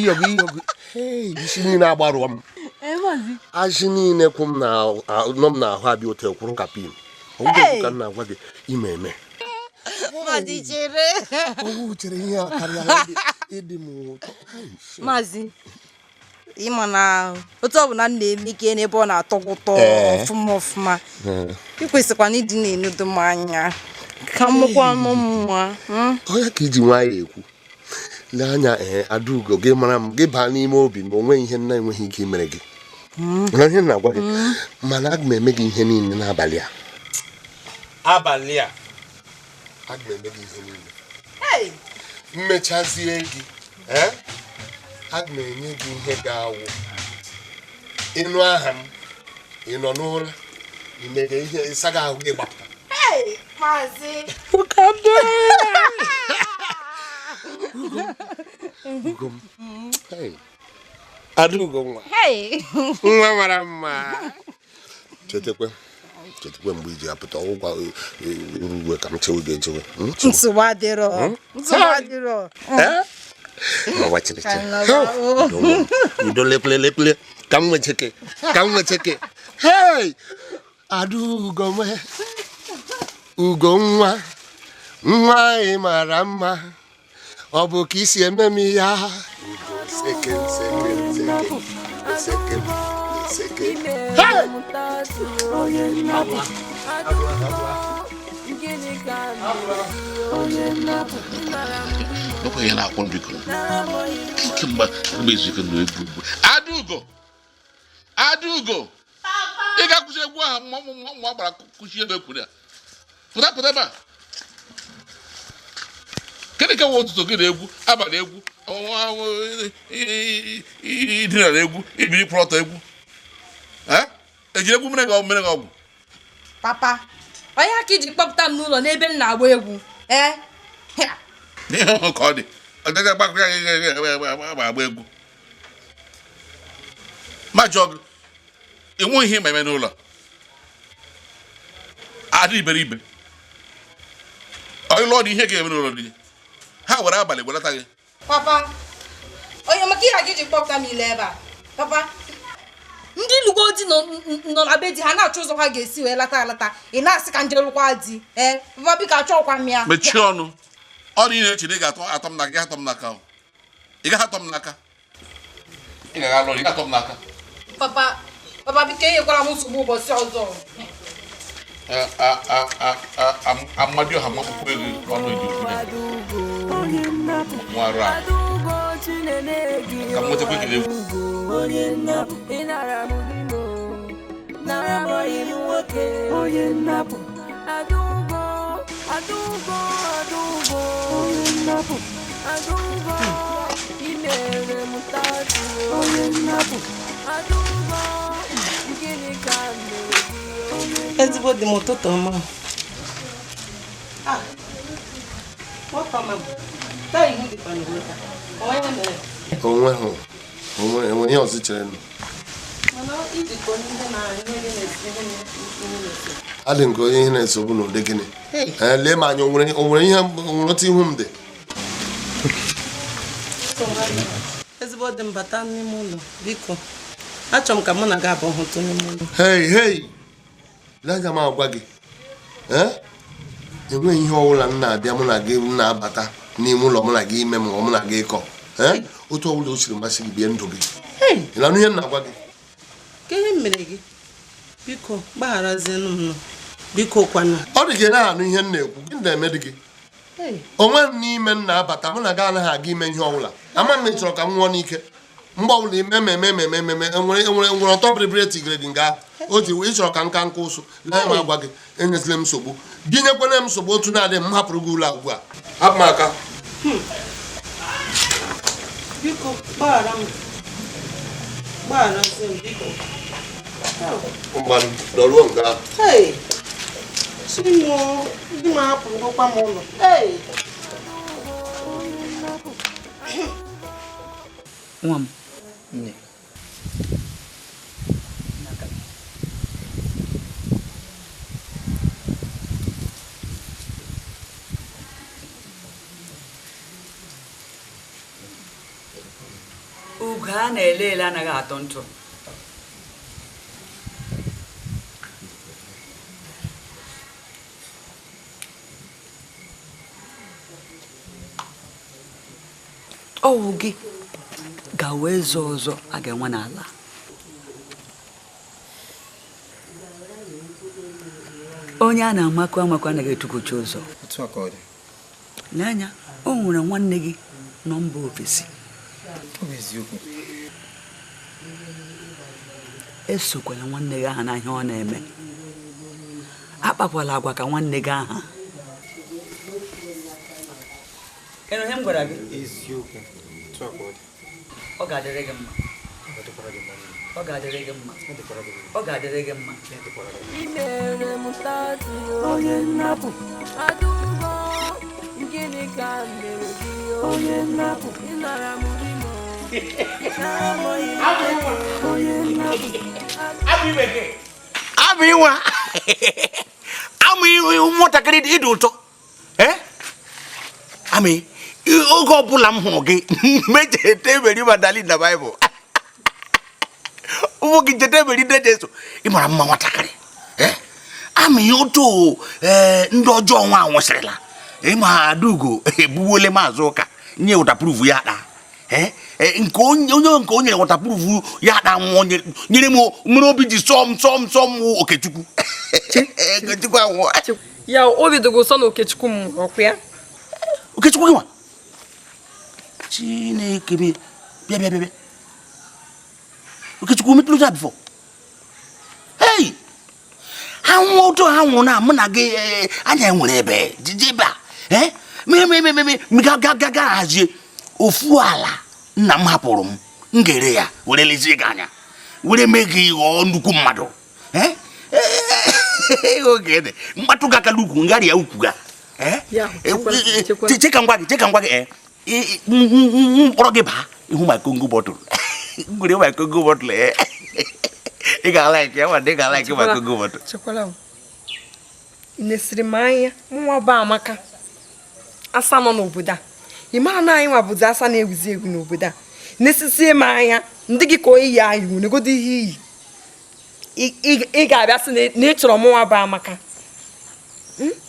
B: isi niile agbarụọ m achị niile kwụ m nọ m n'ahụ abịa otu ekwuru ka pim ọgwụ ka m na-agwa gị Imeme ọgwụ chere ihe a karịa ịdị m ụtọ.
E: Maazị, ịma na otu ọ bụ na na-eme ike n'ebe ọ na-atọ ụtọ ọfụma ị kwesịkwa na ịdị na-enudo m anya ka mmụkwa anụ mma.
B: Onye ka iji nwayọ ekwu lee anya Adaugo gị mara m gị baa n'ime obi ma onwe ihe nna enweghị ike imere gị na ihe na-agwa gị mana aga m eme gị ihe niile n'abalị a aga m eme gị ihe niile mmechazie gị aga m enye gị ihe ga-awụ ịnụ aha m ịnọ n'ụra imere ihe ịsaga ahụ gị gbapụta. Adaugo nwa mara mma chetekwe mgbe iji apụta ụgwa uwe ka m chewe ga-echewe
E: nsogbu adịrọ
B: udo lepele ka m nwecheke hey Adaugo nwe ugo nwa anyị mara mma ọ bụ ka isi eme m ya seke
M: ya na-akwụ mbiko kemgbe ezuike na egwu Adaugo ị ga-akwụsị egwu ahụ mma gbara kụchie ego ekwuru ya pụta ebe a kedụ ka nwe ụtụtụ gị na egwu abalị egwu idina na egwu ibiri kwụrụ ọtọ egwu ejiri egwu mere gị ọgwụ
D: papa onye aka iji kpọpụta m n'ụlọ n'ebe m na-agba egwu
M: n'ihe ọhụ ka ọ dị ọgaga gbakọ ya agba egwu ma jụọ gị enweghị ihe ma eme n'ụlọ adị iberibe ọyịlụ ọ dị ihe ga-eme n'ụlọ dị ha were abalị welata gị
D: papa onye maka ihe gị ji kpọpụta m ile ebe a papa ndị lụgo di nọ na be di ha na-achọ ụzọ ha ga-esi wee lata ị na-asị ka nje lụkwa di papa biko achọkwa m ya
M: mechie ọnụ ọ dị na-eche na ị ga-atọ m n'aka ị gaghị atọ m n'aka ị gaghị alụ ị ga-atọ m n'aka
D: papa biko enyekwara m nsogbu ụbọchị ọzọ
M: Amadioha mapụkwa ego ọnụ iji nwarụ a ka m nwetakwa ekele egwu
C: ezigbo dị m ụtụtụ ọma
B: onwe ihe ọzọ chere nụ adị nke onye ihe na-esogbu n'ụdị gịnị lee ma anya onwere ihe nweta ihu m dị
C: ezigbo dị m bata n'ime ụlọ biko achọrọ m ka mụ na gị abụọ hụtụ n'ime ụlọ
B: hei lega m agwa gị enweghị ihe ọbụla m na-abịa mụ na gị m na-abata n'ime ụlọ mụ na gị ime ma mụ na gị ịkọ otu ọbụla o siri masị gị bie ndụ gị ị na-anụ ihe m na-agwa gị
C: ka ihe mere gị biko gbagharazienụ m biko kwanụ
B: ọ dị gị na-anụ ihe m na-ekwu gị na-eme dị gị onwe m n'ime m na-abata mụ na gị anaghị aga ime ihe ọbụla ama m chọrọ ka m nwụọ n'ike mgbanwe nwere ọtọ bịrịbịrị tigre gị nga otu iwe ịchọrọ ka nka ụsụ lee m agwa gị enyezila m nsogbu gị nyekwana m nsogbu otu na-adị m hapụrụ gị ụlọ ugbu a hapụ m aka
C: biko gbaghara m biko
B: mgbanụ dọruo nga
C: si ndị ma hapụrụ gokwa m ụlọ
J: nwa m ugo a na-ele ele anaghị atọ ntụ ọwụ gị gawa eze ọzọ a ga-enwe n'ala onye a na-amakụ amakụ anaghị etukwuchi ụzọ n'anya o nwere nwanne gị nọ mba ofesi esokwala nwanne gị aha na ihe ọ na-eme akpakwala agwa ka nwanne gị aha ịnụ ihe m gwara gị ọ ga-adịrị gị mma ọ ga-adịrị gị mma ọ ga-adịrị gị mma
A: imere m tatu onye nnapụ adụgo gịnị ka mere gị onye nnapụ ịnara m rimo
K: abụ ịnwa amụ ụmụntakịrị ịdị ụtọ amị oge ọbụla m hụrụ gị mechete emeri madali na baịbụl ụmụ gị cheta emeri ndị Jesu ị mara mma nwatakịrị amị otu ndị ọjọọ nwa nwụsịrịla ịma Adaugo egbuwole maazị ụka nye ụtaprụvụ ya akpa nke onye nyere ụtaprụvụ ya akpa nwụọ nyere m mmiri obi ji sọm Okechukwu Okechukwu anwụọ
E: ya obi dogo sọ na Okechukwu m ọkwa ya
K: Okechukwu gị nwa Chineke bịa Okechukwu metụrụ ya bifọ hey anwụ otu ha nwụrụ na mụ na gị anya nwere ebe jijebe a hazie ofu ala nna m hapụrụ m ga-ere ya were lezie gị anya were mee gị ghọọ nnukwu mmadụ oge dị mkpatụ gị aka n'ukwu ngarị ya ukwu ga cheka ngwa gị mkpọrọ gị baa ihu ma kongo bọtụlụ ngwere ma kongo bọtụlụ ị ga-alaiki ya ị ga-alaiki ma kongo bọtụlụ
E: chekwala nesiri m anya nwa bụ Amaka asa nọ n'obodo a ịmara na anyị nwa bụzi asa na-ewuzi egwu n'obodo a nesisi m anya ndị gị ka oyi ya iwu negodo ihe iyi ị ga-abịa sị na ị chọrọ m nwa bụ Amaka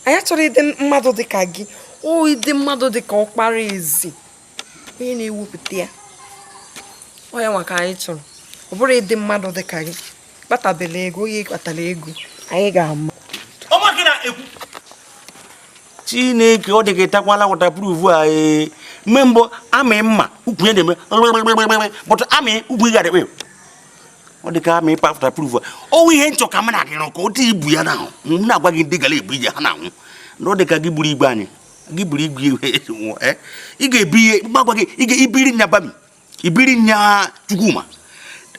E: anyị chọrọ ịdị mmadụ dị ka gị ịdị mmadụ dị ka ọkpara ezi onye na-ewepụta ya ọ ya nwa ka anyị chọrọ ọ bụrụ ịdị mmadụ dị ka gị kpatabela ego onye kpatara ego anyị ga-ama
K: Chineke ọ dị ka ịtakwala wọtaprụvụ a mme mbụ amị mma ukwu ya na-eme bụtụ amị ugwu ị ga-adịkpe ọ dị ka amị ịpa wọtaprụvụ a ọnwụ ihe nchọ ka m na gị nọ ka otu ibu ya n'ahụ m na-agwa gị ndị gara ebu ije ha na-anwụ na ọ dị ka gị buru igwe anyị gị buru igwe ị ga-ebi ihe gbagwa gị ibiri nya bami ibiri nya Chukwuma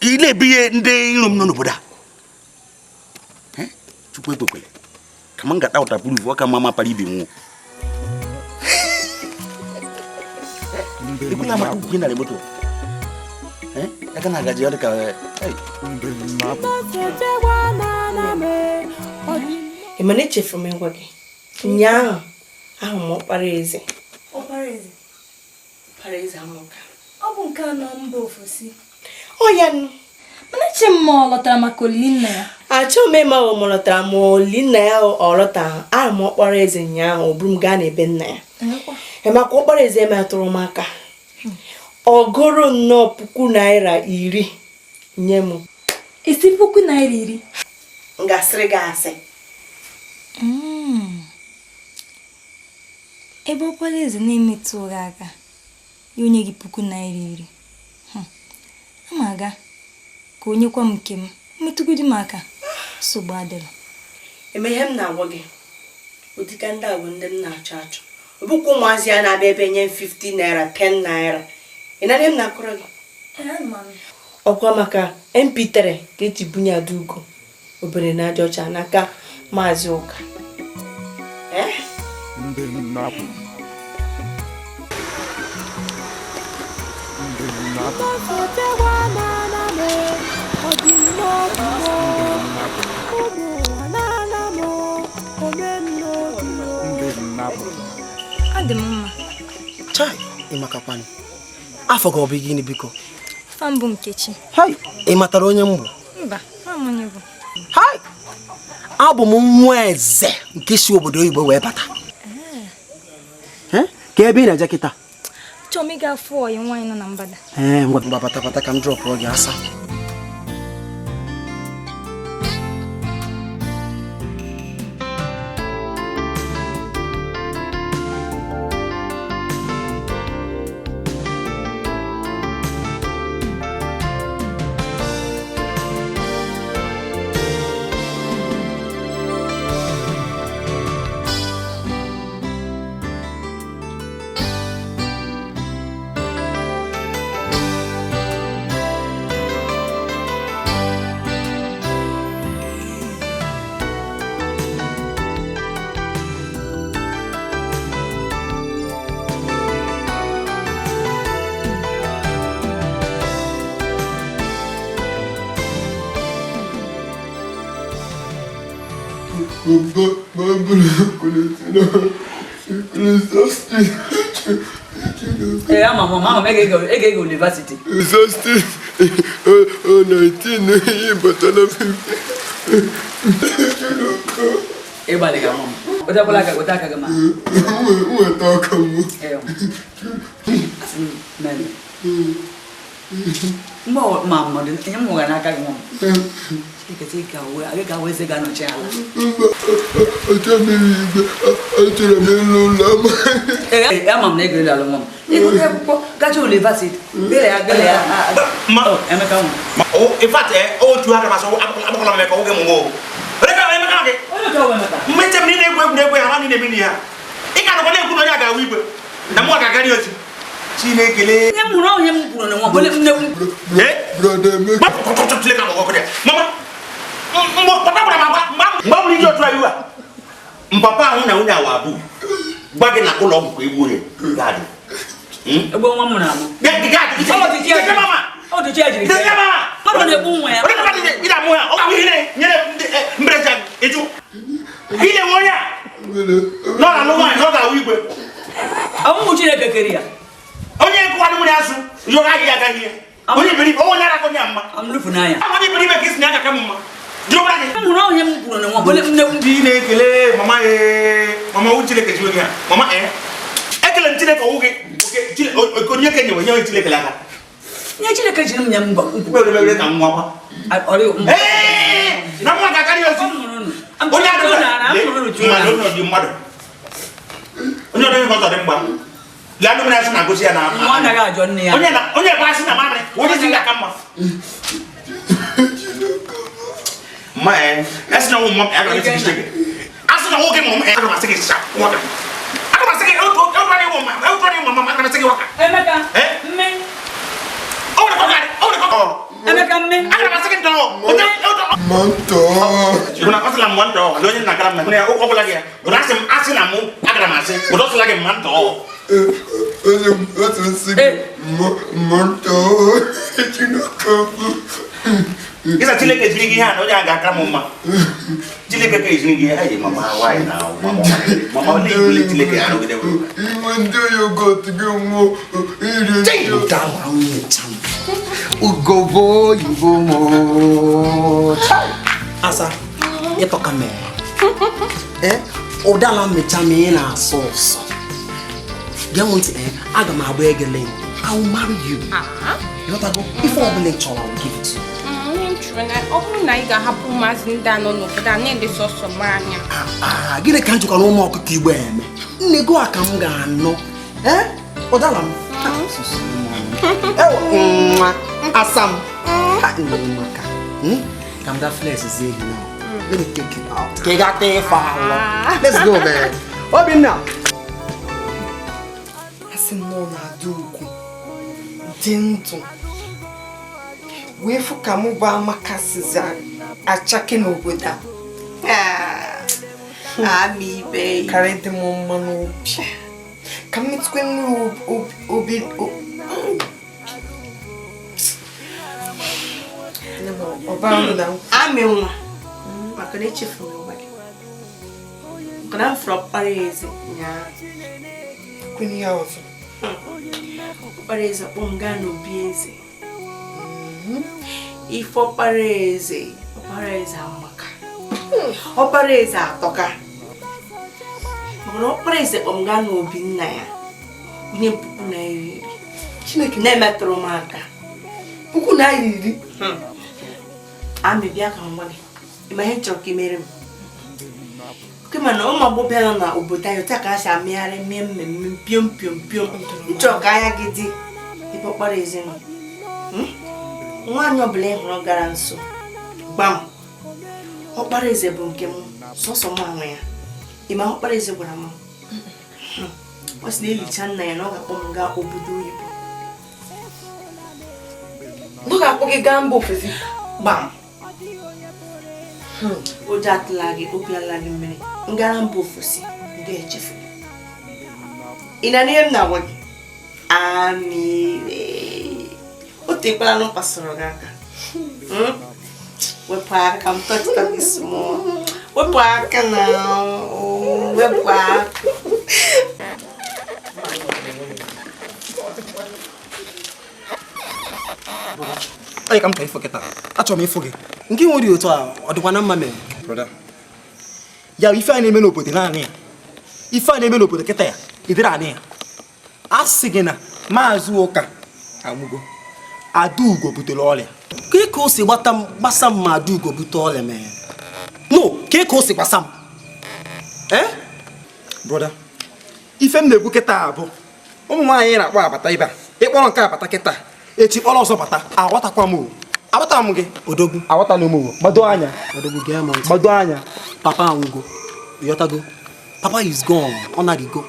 K: ị na-ebi ihe ndị iro m nọ n'obodo a Chukwu ekwekwele ka m ga-ata wọtaprụvụ ọ ka mama para ibe nwụọ ekwela maka ukwu narị moto aka na-agaji ọ dị ka
C: ị mana echefuru m ịgwa gị ụnyaahụ ahụ m ọkpara eze Amaka
D: ọ bụ nke a nọ mba ofesi
C: ọ ya nụ
D: mana eche m ma ọ lọtara maka olili nna ya
C: achọghị m ịma ọ lọtara ma olili nna ya ọ lọtara ahụ m ọkpara eze ụnyaahụ ọ bụrụ m gaa n'ebe nna ya maka ọkpara eze metụrụ m aka ọ gụrụ nnọọ 10,000 nye m
D: isi 10,000
C: m ga-asịrị gị asị
D: ebe ọkpara eze na-emetụ gị aka ya onye gị 10,000 Amaga ka onye kwa m nke m metụgodi m aka nsogbu adịla.
H: Emeghe m na-agwa gị ụdịka ndị agwụ ndị m na-achọ achọ ọbụkwa ụmụazị ya na-abịa ebe nye 50 naira 10 naira ị na m na-akụrụ gị ọkwa maka MP3 ka eji bunye Adaugo obere na adị ọcha n'aka maazị ụka
I: ndị Nnapu
D: Adị m mma.
O: Chai, ịmakakwanụ. Afọ gị ọ bụ gịnị biko?
D: Fa mbụ Nkechi.
O: Hai, ị matara onye m bụ?
D: Mba, amanye bụ.
O: Hai! Abụ m nwa eze nke si obodo oyibo wee bata. Ka ebe ị na-eje kịta?
D: Chọọ m ịga afọ ọyị nwaanyị nọ na Mbada.
O: Ngwa bata ka m drọpụọ gị asa.
J: Mama, ege university.
P: Exhausted. 19 but
J: Ebalega mama. Utaka gama.
P: Utaka mu.
J: Mo mama, mo gana ka mama. Tika we, aga we se gano chala. Mama negre la mama. Ego gacho university. Bele ma Emeka mo.
Q: Oh, in fact, tu ara maso akola me ko ge mo. Reka Emeka ke. Mmete mi na egwu ara ni na mi ni ha. Ika no ko na egwu no ya ga wi igwe. Na mo ga gari osi. Chinekele.
J: Nye mu no nye mu buru no mo bole nnekwu.
P: Brother me.
Q: Mama. Mama ni jo try wa. Mpapa ahụ na onye awabu. Gba gị na ụlọ ọgwụ ka egwu onye. Gadi.
J: Egbo nwa m na amụ.
Q: Gadi. Mama.
J: O dị chaji.
Q: Mama.
J: Mama na-egbu nwa ya.
Q: Ị na-amụ ya. Ọ ga ihe nyere mbereja eju. Ile nwa ya. Nọ na alụ nwaanyị ọ ga-awụ igwe.
J: Ọmụ Chineke kere ya.
Q: Onye nkụwa mmiri asụ yọ ga ya agaghị ya. Onye biri onye ara konya mma.
J: Amlufu na ya.
Q: Onye biri be kisi na aka ka mma. Dro bra ni.
J: Amụ na onye m kwuru na nwa bole nnekwu
Q: bi na-ekele mama mama u Chineke ji onye mama ekele m Chineke owu gị oke onye kenye onye Chineke aka.
J: Nye Chineke ji m nya mgba.
Q: Kwere ka nwa kwa. Na nwa ga karị ozi. Onye adọ na mmadụ dị mmadụ. Onye ọdọ ihe ọzọ dị mgba. La no na na gosi ya na.
J: Nwa na ga ajọ nne ya.
Q: Onye ba asị na mamre. Onye si ga kama. Ma esi na wo mom e ga ni tike. Asị na wo ge mom e ga ma sike sha. Waka. Aga ma sike o ba ni wo ma. O ba ni mama ma ga sike waka.
J: Emeka. Mme.
Q: O na ko ga. O na ko.
J: Emeka mme.
Q: Aga ma sike do. O na
P: Manto.
Q: Una cosa la manto. Lo ni na kala me. O ko la ge. O na sem asị na mu aga ma sị. O do so la ge manto. Isa Chineke jiri gị ha na onye a ga-aka m mma. Chineke ka ejiri gị ha mama why now mama only you Chineke ha no gide wo.
P: Iwe ndị yogurt gị nwo iri
O: Ugobo Ibomo. Asa, ịtọka me. Ụdala mmecha me na asọsọ. Get one to aga m agba egele. I will marry you. You want to go? If all the lecture, I will give it to you. Gịnị ka njikọ n'ụmụ ọkụkọ Igbo eme? Nne go aka m ga-anọ. Ụdala m. Asam. Maka. Come that flesh is here now. Let me take you out. Let's go, man. Obinna. Asino na duku. Dento. Wefu kamuba makasiza achake n'obodo.
R: Ami baby.
O: Carry the mama no. Come it when obi.
R: Ami uma. Makane chifu uma. Kana from Paris.
O: Kuni house.
R: Paris ongano bieze. Ifo Paris amaka. O Paris atoka. Ono Paris ongano binna ya. Unye puku na iri. Chineke na metro maka. Puku na iri. Ami bia ka ngwale. Ima he choki mere m. Kema na ụmụ agbọbịa na obodo anyị taa ka a si amịgharị mmemme piom nchọ ka anya gị dị ebe ọkpara ezinụ. Nwaanyị ọbụla ịhụrụ gara nso gbam ọkpara eze bụ nke m sọsọ m ahụ ya. Ịma ọkpara eze gwara m ọ sị na elicha nna ya na ọ ga-akpọ m gaa obodo oyibo.
E: Ọ ga-akpọ gị gaa mba ofesi
R: gbam ụjọ atụla gị obi ala gị mmiri ngara mba ofesi ndị echefu. Ị na n'ihe m na-agwa gị amire o tekwala na mpasoro gị aka. Wepụ aka ka m tọchịta gị small. Wepụ aka na wepụ aka.
O: Ay kam ka ifo kita. Achọ m ifo gị. Nke nwere otu a ọ dịkwa na mma mee. Brother. Ya ife a na-eme n'obodo naanị ya. Ife a na-eme n'obodo kịta ya. Idere anị ya. A sị gị na maazị ụka amụgo. Adaugo butere ọrịa. Ka o si gbasa m ma Adaugo bute ọrịa mee. No, ka o si gbasa m. Brother. Ife m na-ekwu kịta bụ ụmụ nwaanyị na-akpọ abata ibe a. Ịkpọrọ nke abata kịta. Echi kpọrọ ọzọ bata. Awatakwa m. Awata m gị. Odogwu. Awata na ụmụ. Gbado anya. Odogwu gee m ntị. Gbado anya. Papa anwụgo. Yotago. Papa is gone. Ọ naghị go.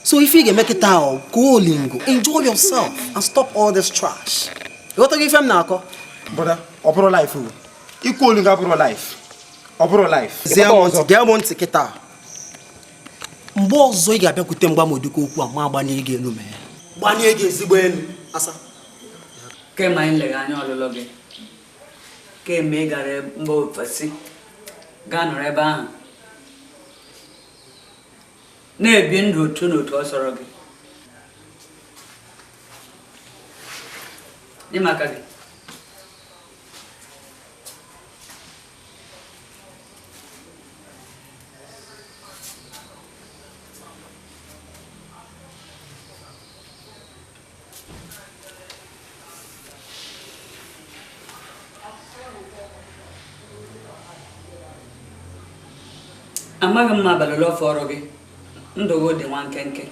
O: So if you get make it out, go lingo. Enjoy yourself and stop all this trash. Yotago ife m na-akọ. Brother, ọ bụrụ life o. Ikwu lingo abụrụ life. Ọ bụrụ life. Gee m ntị kịta. Mgbe ọzọ ị ga-abịakwute mgba m odiko okwu a ma agbanye gị elu mee. Gbanye gị ezigbo elu. Asa.
J: Kema anyị lega anya ọlụlụ gị kemgbe ị gara mba ofesi gaa nọrọ ebe ahụ na-ebi ndụ otu n'otu ọ sọrọ gị dị maka gị amaghị m ma abalị ụlọ fọrọ gị ndụ gị dị nwa nkenke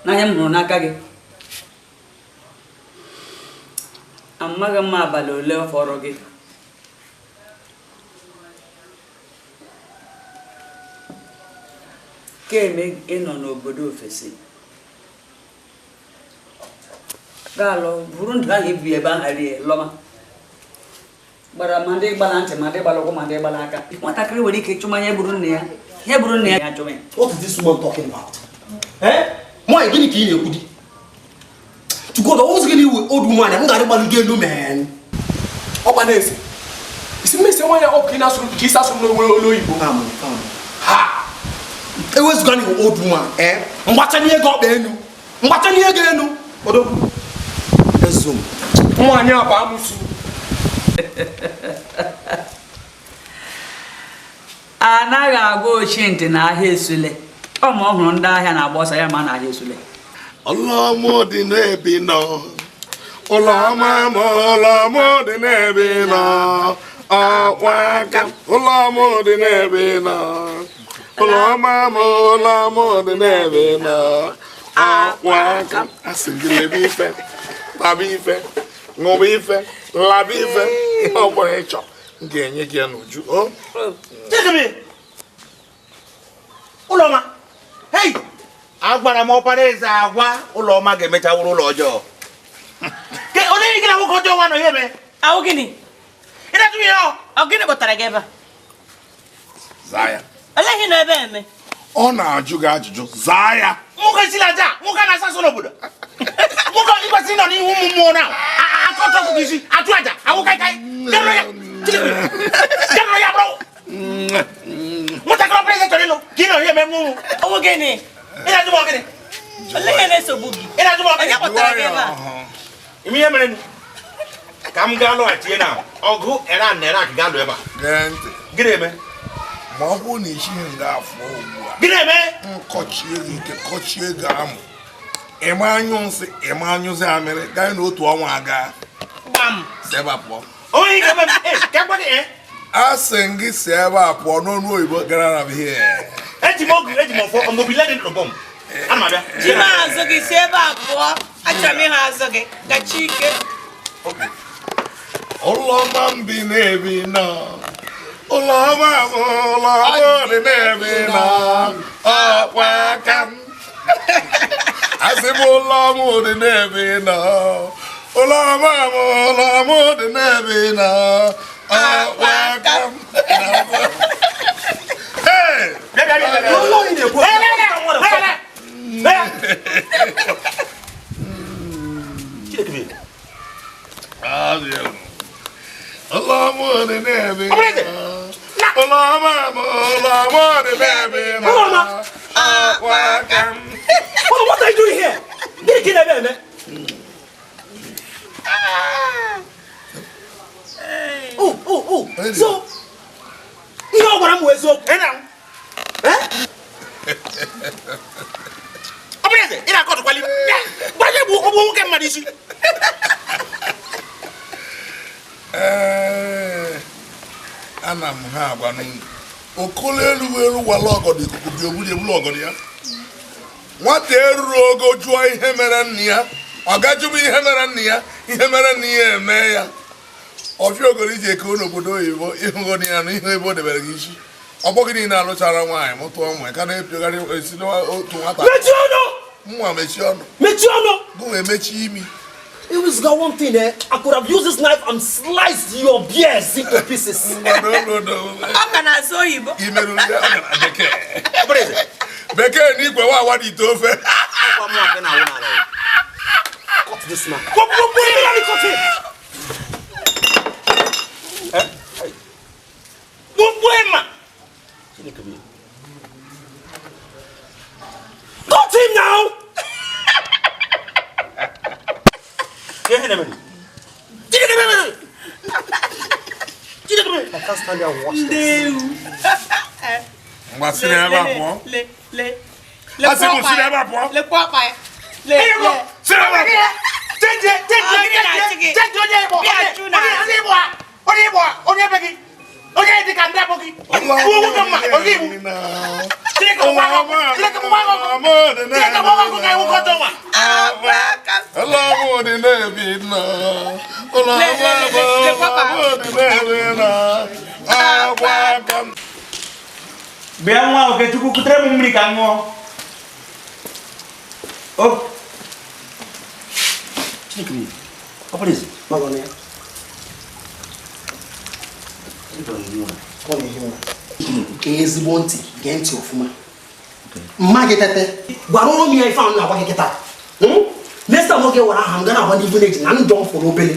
J: n'anya m hụrụ n'aka gị amaghị m ma abalị ole fọrọ gị kemgbe ị nọ n'obodo ofesi gaalụ bụrụ ndụ ahụ ibu ebe ahụ rie lọma gbara ma ndị gbara ntị ma ndị gbara ụkwụ ma ndị gbara aka nwatakịrị nwere ike ịchụma ihe bụrụ nne ya ya chụma ya.
O: What is this woman talking about? Why gịnị ka ị na-ekwu di? To God, ọ wụzị gịnị iwe old woman m ga-adị gbalụ gị elu man.
F: Ọ gba na-ese. Isi mmesi nwaanyị ọ bụ ka ị sasụ n'olu oyibo. Ha!
O: Ewezụga na iwe old woman, mgbachanye ego ọkpa enu. Mgbachanye ego enu. Odogwu. Ezom.
F: Nwaanyị a bụ amụsụ.
J: Anaghị agwa ochie ntị na ahịa esule ọ ma ọ hụrụ ndị ahịa na-agba ọsọ ya ma na ahịa esule
B: ọlọmụ dị n'ebe nọ ụlọma ma ụlọmụ dị n'ebe nọ ọkwa aka ụlọmụ dị n'ebe nọ ụlọma ma ụlọmụ dị n'ebe nọ ọkwa aka asị gị lebe ife
K: taba ife ṅụba ife laba ife ihe ọbụla ị chọrọ m ga-enye gị ya n'uju
Q: ụlọma hei agwara m ọkpara eze agwa ụlọma ga-emecha wụrụ ụlọ ọjọọ onye gị na nwoke ọjọọ nwa nọ ihe eme
G: ahụ gịnị
Q: ị na-atụ ihe
G: ọ gịnị kpọtara gị ebe a
K: zaa ya
G: olee ihe nọ ebe eme
K: ọ na-ajụ gị ajụjụ zaa ya
Q: nwoke sila aja nwoke na-asa asọ n'obodo nwoke ịkwesịrị nọ n'ihu ụmụ mmụọ na akọtọ ọkụkọ isi atụ aja awụ kaikai gerọ ya bụrụ nwatakịrị ọbụla eze chọrọ ịlụ ka ị nọ ihe eme mmụọ
G: ọwụ gịnị
Q: ị na-ajụ m ọgịnị
G: olee ihe na-esogbu gị
Q: ị na-ajụ m ọgịnị
G: onye kpọtara gị ebe a
Q: ime ihe mere ka m gaa lọghachie na ọgụ Iran na Iraq ga-alụ ebe a
K: gee ntị
Q: gịnị eme
K: ma ọ bụrụ na isighị nga afọ ugbu a
Q: gịnị eme
K: nkọchie gị ike kọchie gị amụ ịma anyụ nsị ịma anyụzi amịrị gaa n'otu ọnwa aga si ebe a pụọ a sị gị si ebe a pụọ n'ọnụ oyibo gara na ihe
Q: eji m ọfọ mobility problem
G: ji m azụ gị si ebe a pụọ achọrọ m ịhụ azụ gị gachi ike
K: ụlọma m bi na-ebi nọ ụlọma dị na-ebi nọ ọkwa aka m asị m ụlọma dị na-ebi nọ ụlọma dị na-ebi nọ ọkwa aka m
O: What are you doing here? So you know what I'm with, so
K: ana m ha agwa n'ụlọ okolo elu wala ọgọdọ ikuku bi ogbuli ebulu ọgọdọ ya nwata eruru ogo jụọ ihe mere nna ya ọ gajụbụ ihe mere nna ya eme ya ọfịa ogoro iji eke n'obodo oyibo ịhụgọdị ya na ihe ebe o debere gị isi ọ bụghị niile alụchara nwaanyị mụtụ ụmụ ka na-epiogharị esi n'otu nwata nwa mechie ọnụ bụ emechi imi.
O: It was got one thing there. I could have used this knife and sliced your beers into pieces.
K: No.
G: How can I show you?
K: Beke ni gwe wa wadi to fe.
O: Cut this man.
K: Cut
O: him. Cut him now.
Q: I
O: can't stand there and watch this.
Q: Bịa nwa Okechukwu kutere m mmiri ka m ṅụọ.
O: Ezigbo ntị gee ntị ọfụma mma gị tete gwara ụlọ m ya ife ahụ na-agwa gị kịta next time oge wara aha m gana agwa ndị village na ndụ m fọrọ obele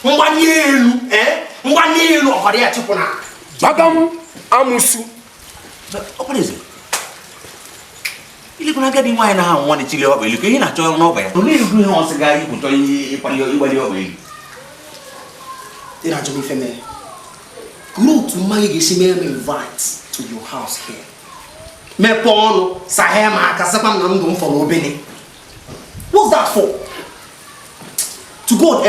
O: mgbanye elu ọkọrọ ya chịpụ na
K: maka m amụsụ
Q: Ilekwana agadi nwaanyị na ha nwa na chile ọkpa elu ka ihe na-achọ n'ọba ya olee ihu ihe ọsị ga ikwutọ ịgbali ọkpa elu
O: ị na-achọ m ife mee kuru otu mmanya ga-esi mee m invite to your house here mepee ọnụ sahe m aka sịkwa m na ndụ m fọrọ obele what's that for to God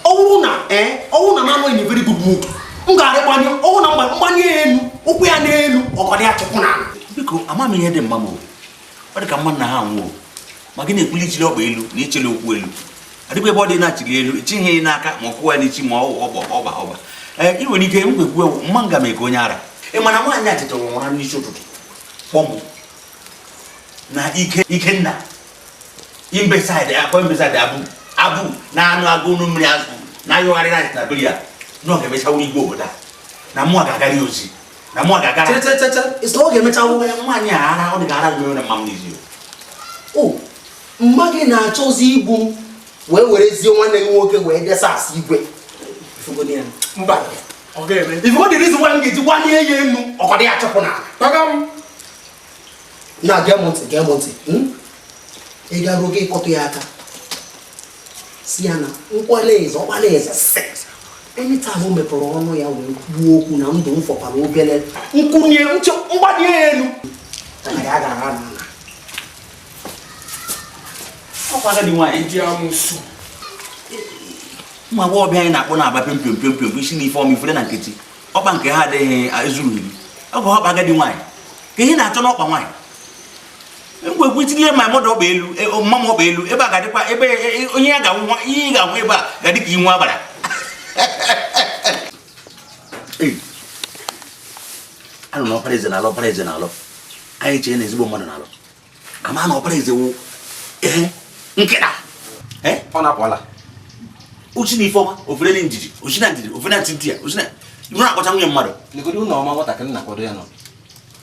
O: ọwụrụ na m anọ in a very good mood m ga-arị gbanye ọwụ na mgbanye elu ụkwụ ya n'elu ọgọdị ya chụkwụ na
Q: biko ama m ihe dị mma m ọ dị ka mma na ha nwụọ ma gị na-ekwuli ichili ọkpa elu na ichili okwu elu adịkwa ebe ọ dị na-achịli elu itinye n'aka ma ọkụwa n'ichi ma ọba ị nwere ike mgbekwu mma nga mee ka onye ara ị mana nwaanyị a tetara nwara n'isi ụtụtụ kpọmụ na ikenna imbesaịdị abụ na anụ agụ unu mmiri azụ na ayọgharị na na beri ya na ọ ga-emechawu igwe obodo a na mụ ga-agara ozi na mụ ga-agara
O: isi ọ ga-emechawu
Q: nwaanyị a ara ọ dị ka ara gụnyere mma m n'izi
O: o mma gị na-achọzi igbu wee werezie nwanne gị nwoke wee desa asị igwe mba ifugo dị reason why m ga-eji gbanye ya enu ọkọdị ya chọpụ na gee m ntị ị garuo gị ịkọtụ ya aka si ya na ọkpala eze anytime o mepere ọnụ ya wee gbuo okwu na ndụ m fọkwara obere nkwụnye mgbadie ya elu ya gara na
Q: ọkwa dị nwaanyị ji amụsụ ụmụ agbọghọbịa anyị na-akpọ na-agba pịọmpịọmpịọmpịọm isi n'ife ọma ifere na nkịtị ọkpa nke ha adịghị ezuru iri ọgụ ọkpa agadi nwaanyị ka ihe na-achọ n'ọkpa nwaanyị ngwekwu itinye ma mmadụ ọkpa elu mma m ọkpa elu ebe a ga-adịkwa ebe onye ya ga-anwụ nwa ihe ị ga-anwụ ebe a ga-adị ka inwe agbara anụ na ọkpara eze na-alọ ọkpara eze na-alọ anyị chee na ezigbo mmadụ na-alọ ama na ọkpara eze wụ nkịta
O: ọ na-apụala
Q: uchi na ifeọma ofere na njiji ochi na ndidi ofere na ntị ya ochi na ibu na-akpọcha nwunye mmadụ
O: legodi ụlọ ọma nwatakịrị na-akwado ya nọ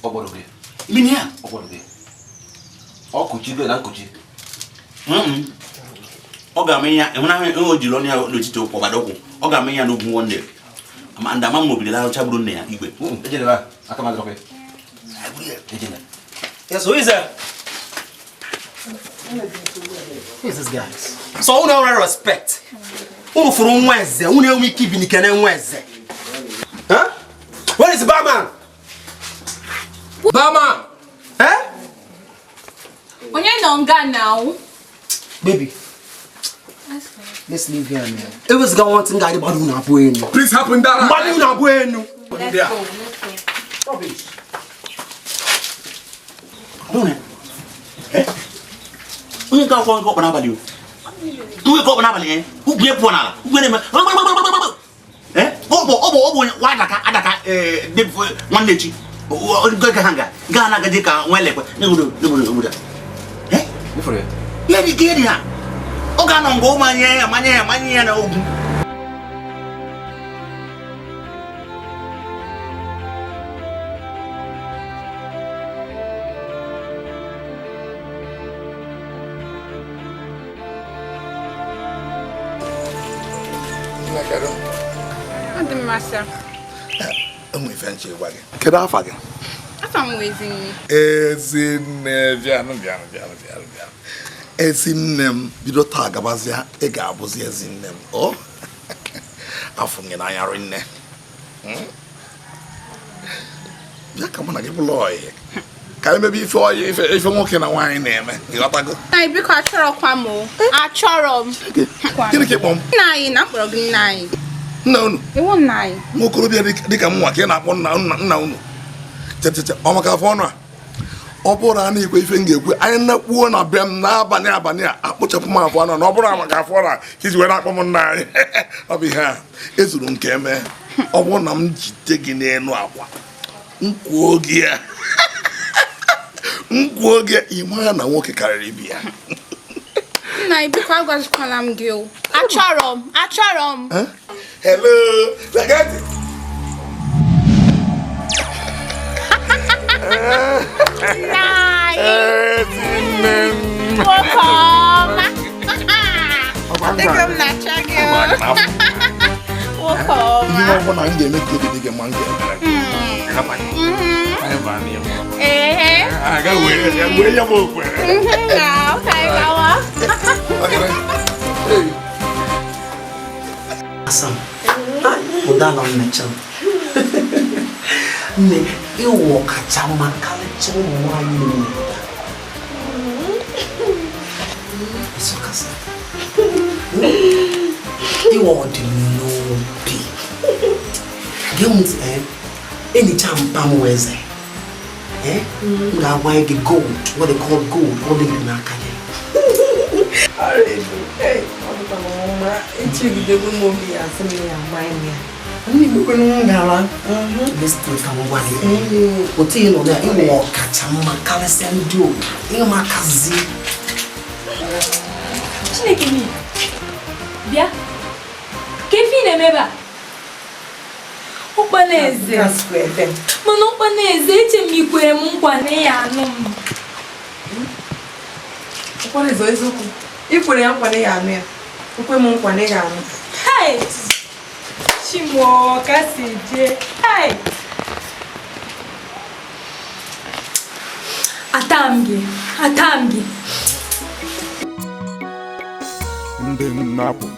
O: ọgbọrọ gị
Q: imini ya
O: ọgbọrọ gị ọ kụchigo na nkụchi
Q: ọ ga-ame ya ịhụnahụ o jiri ọnụ ya n'etiti ụkwụ ọgbada ụkwụ ọ ga-ame ya n'ugwu nwanne ma ndị ama mobili larụcha gburu nne ya igwe
O: Yes, who is that? Who is this guy? So, who have respect? Who from Wednesday? Who know me keeping the Wednesday? Huh? Where is the barman? Barman! Eh?
D: Onye nonga now?
O: Baby. Let's leave here now. It was going to get about Nnapu.
K: Please happen that.
O: Nnapu.
D: Let's go.
O: Stop it.
Q: Onye ka akwụkwọ nkọkpọ n'abalị o onye kọkpọ n'abalị ugwu epụọ n'ala ugwu na-eme ọ bụ nwa adaka nwanne chi ha gaa na agaji ka nwa elekwe n'obodo ya dị ka ịdị ha ọ ga-anọ mgbe ụmụ amanye ya na ogwu
K: Kedu afa gị? Ezinne m bido taa gabazịa ị ga-abụzi ezinne m o afọ gị n'anya rinne bịa ka mụ na gị bụlụ ọyị ka emebe ife ọyị ife nwoke na nwaanyị na-eme ịghọtago
S: biko achọrọkwa m achọrọ m
K: gịnị ka ịkpọ m
S: nna anyị na mkpọrọ gị nna anyị
K: nna unu
S: iwu nna anyị
K: nwa okorobịa dịka m nwa ka ị na-akpọ nna unu tete ọ maka afọ ọnụ a ọ bụrụ na na-ekwe ife m ga-ekwe anyị na-ekpuo na be m n'abalị a akpụchapụ m afọ ọnụ na ọ bụrụ maka afọ ọnụ a ka iji wee na-akpọ m nna anyị ọ bụ ihe a ezuru nke eme ọ bụrụ na m jide gị n'elu akwa nkwuo gị ịma na nwoke karịrị ibi ya
S: nna anyị biko agwazikwala m gị o achọrọ m
K: hello lagati
S: Welcome. Welcome, Nachagio. Welcome.
K: You know what I'm doing? Make you dig a monkey. I got where you move.
S: Okay, Lawa.
O: Awesome. Udah non mention. Nih, iwo kacaman kali cuma ini. Suka sih. Iwo di lobi. Dia mungkin any campang weze. Nggak wae ke gold, what they call gold, what they nakanya.
K: Hey,
A: Ukpaneze. Mana ukpaneze eche m ikwere m nkwa na ya anụ m.
E: Ukpaneze eziokwu. Ikwere ya nkwa na ya anụ ya. Ukwe m nkwa na ya anụ.
A: Hai! Chimo kasi je. Hai! Atamgi.
T: Nnapu.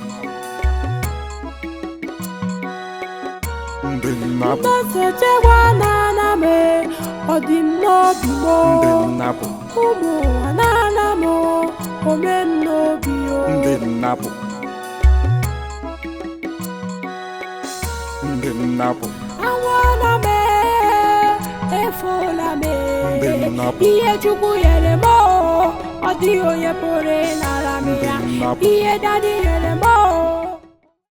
T: Nnapu.
A: Masechewa nana me odimobi mo.
T: Nnapu.
A: Umu nana mo omenobi o.
T: Nnapu. Nnapu.
A: Awana me efola me.
T: Nnapu.
A: Iye chukwu yere mo odi oye pore na la me ya. Iye dadi yere mo.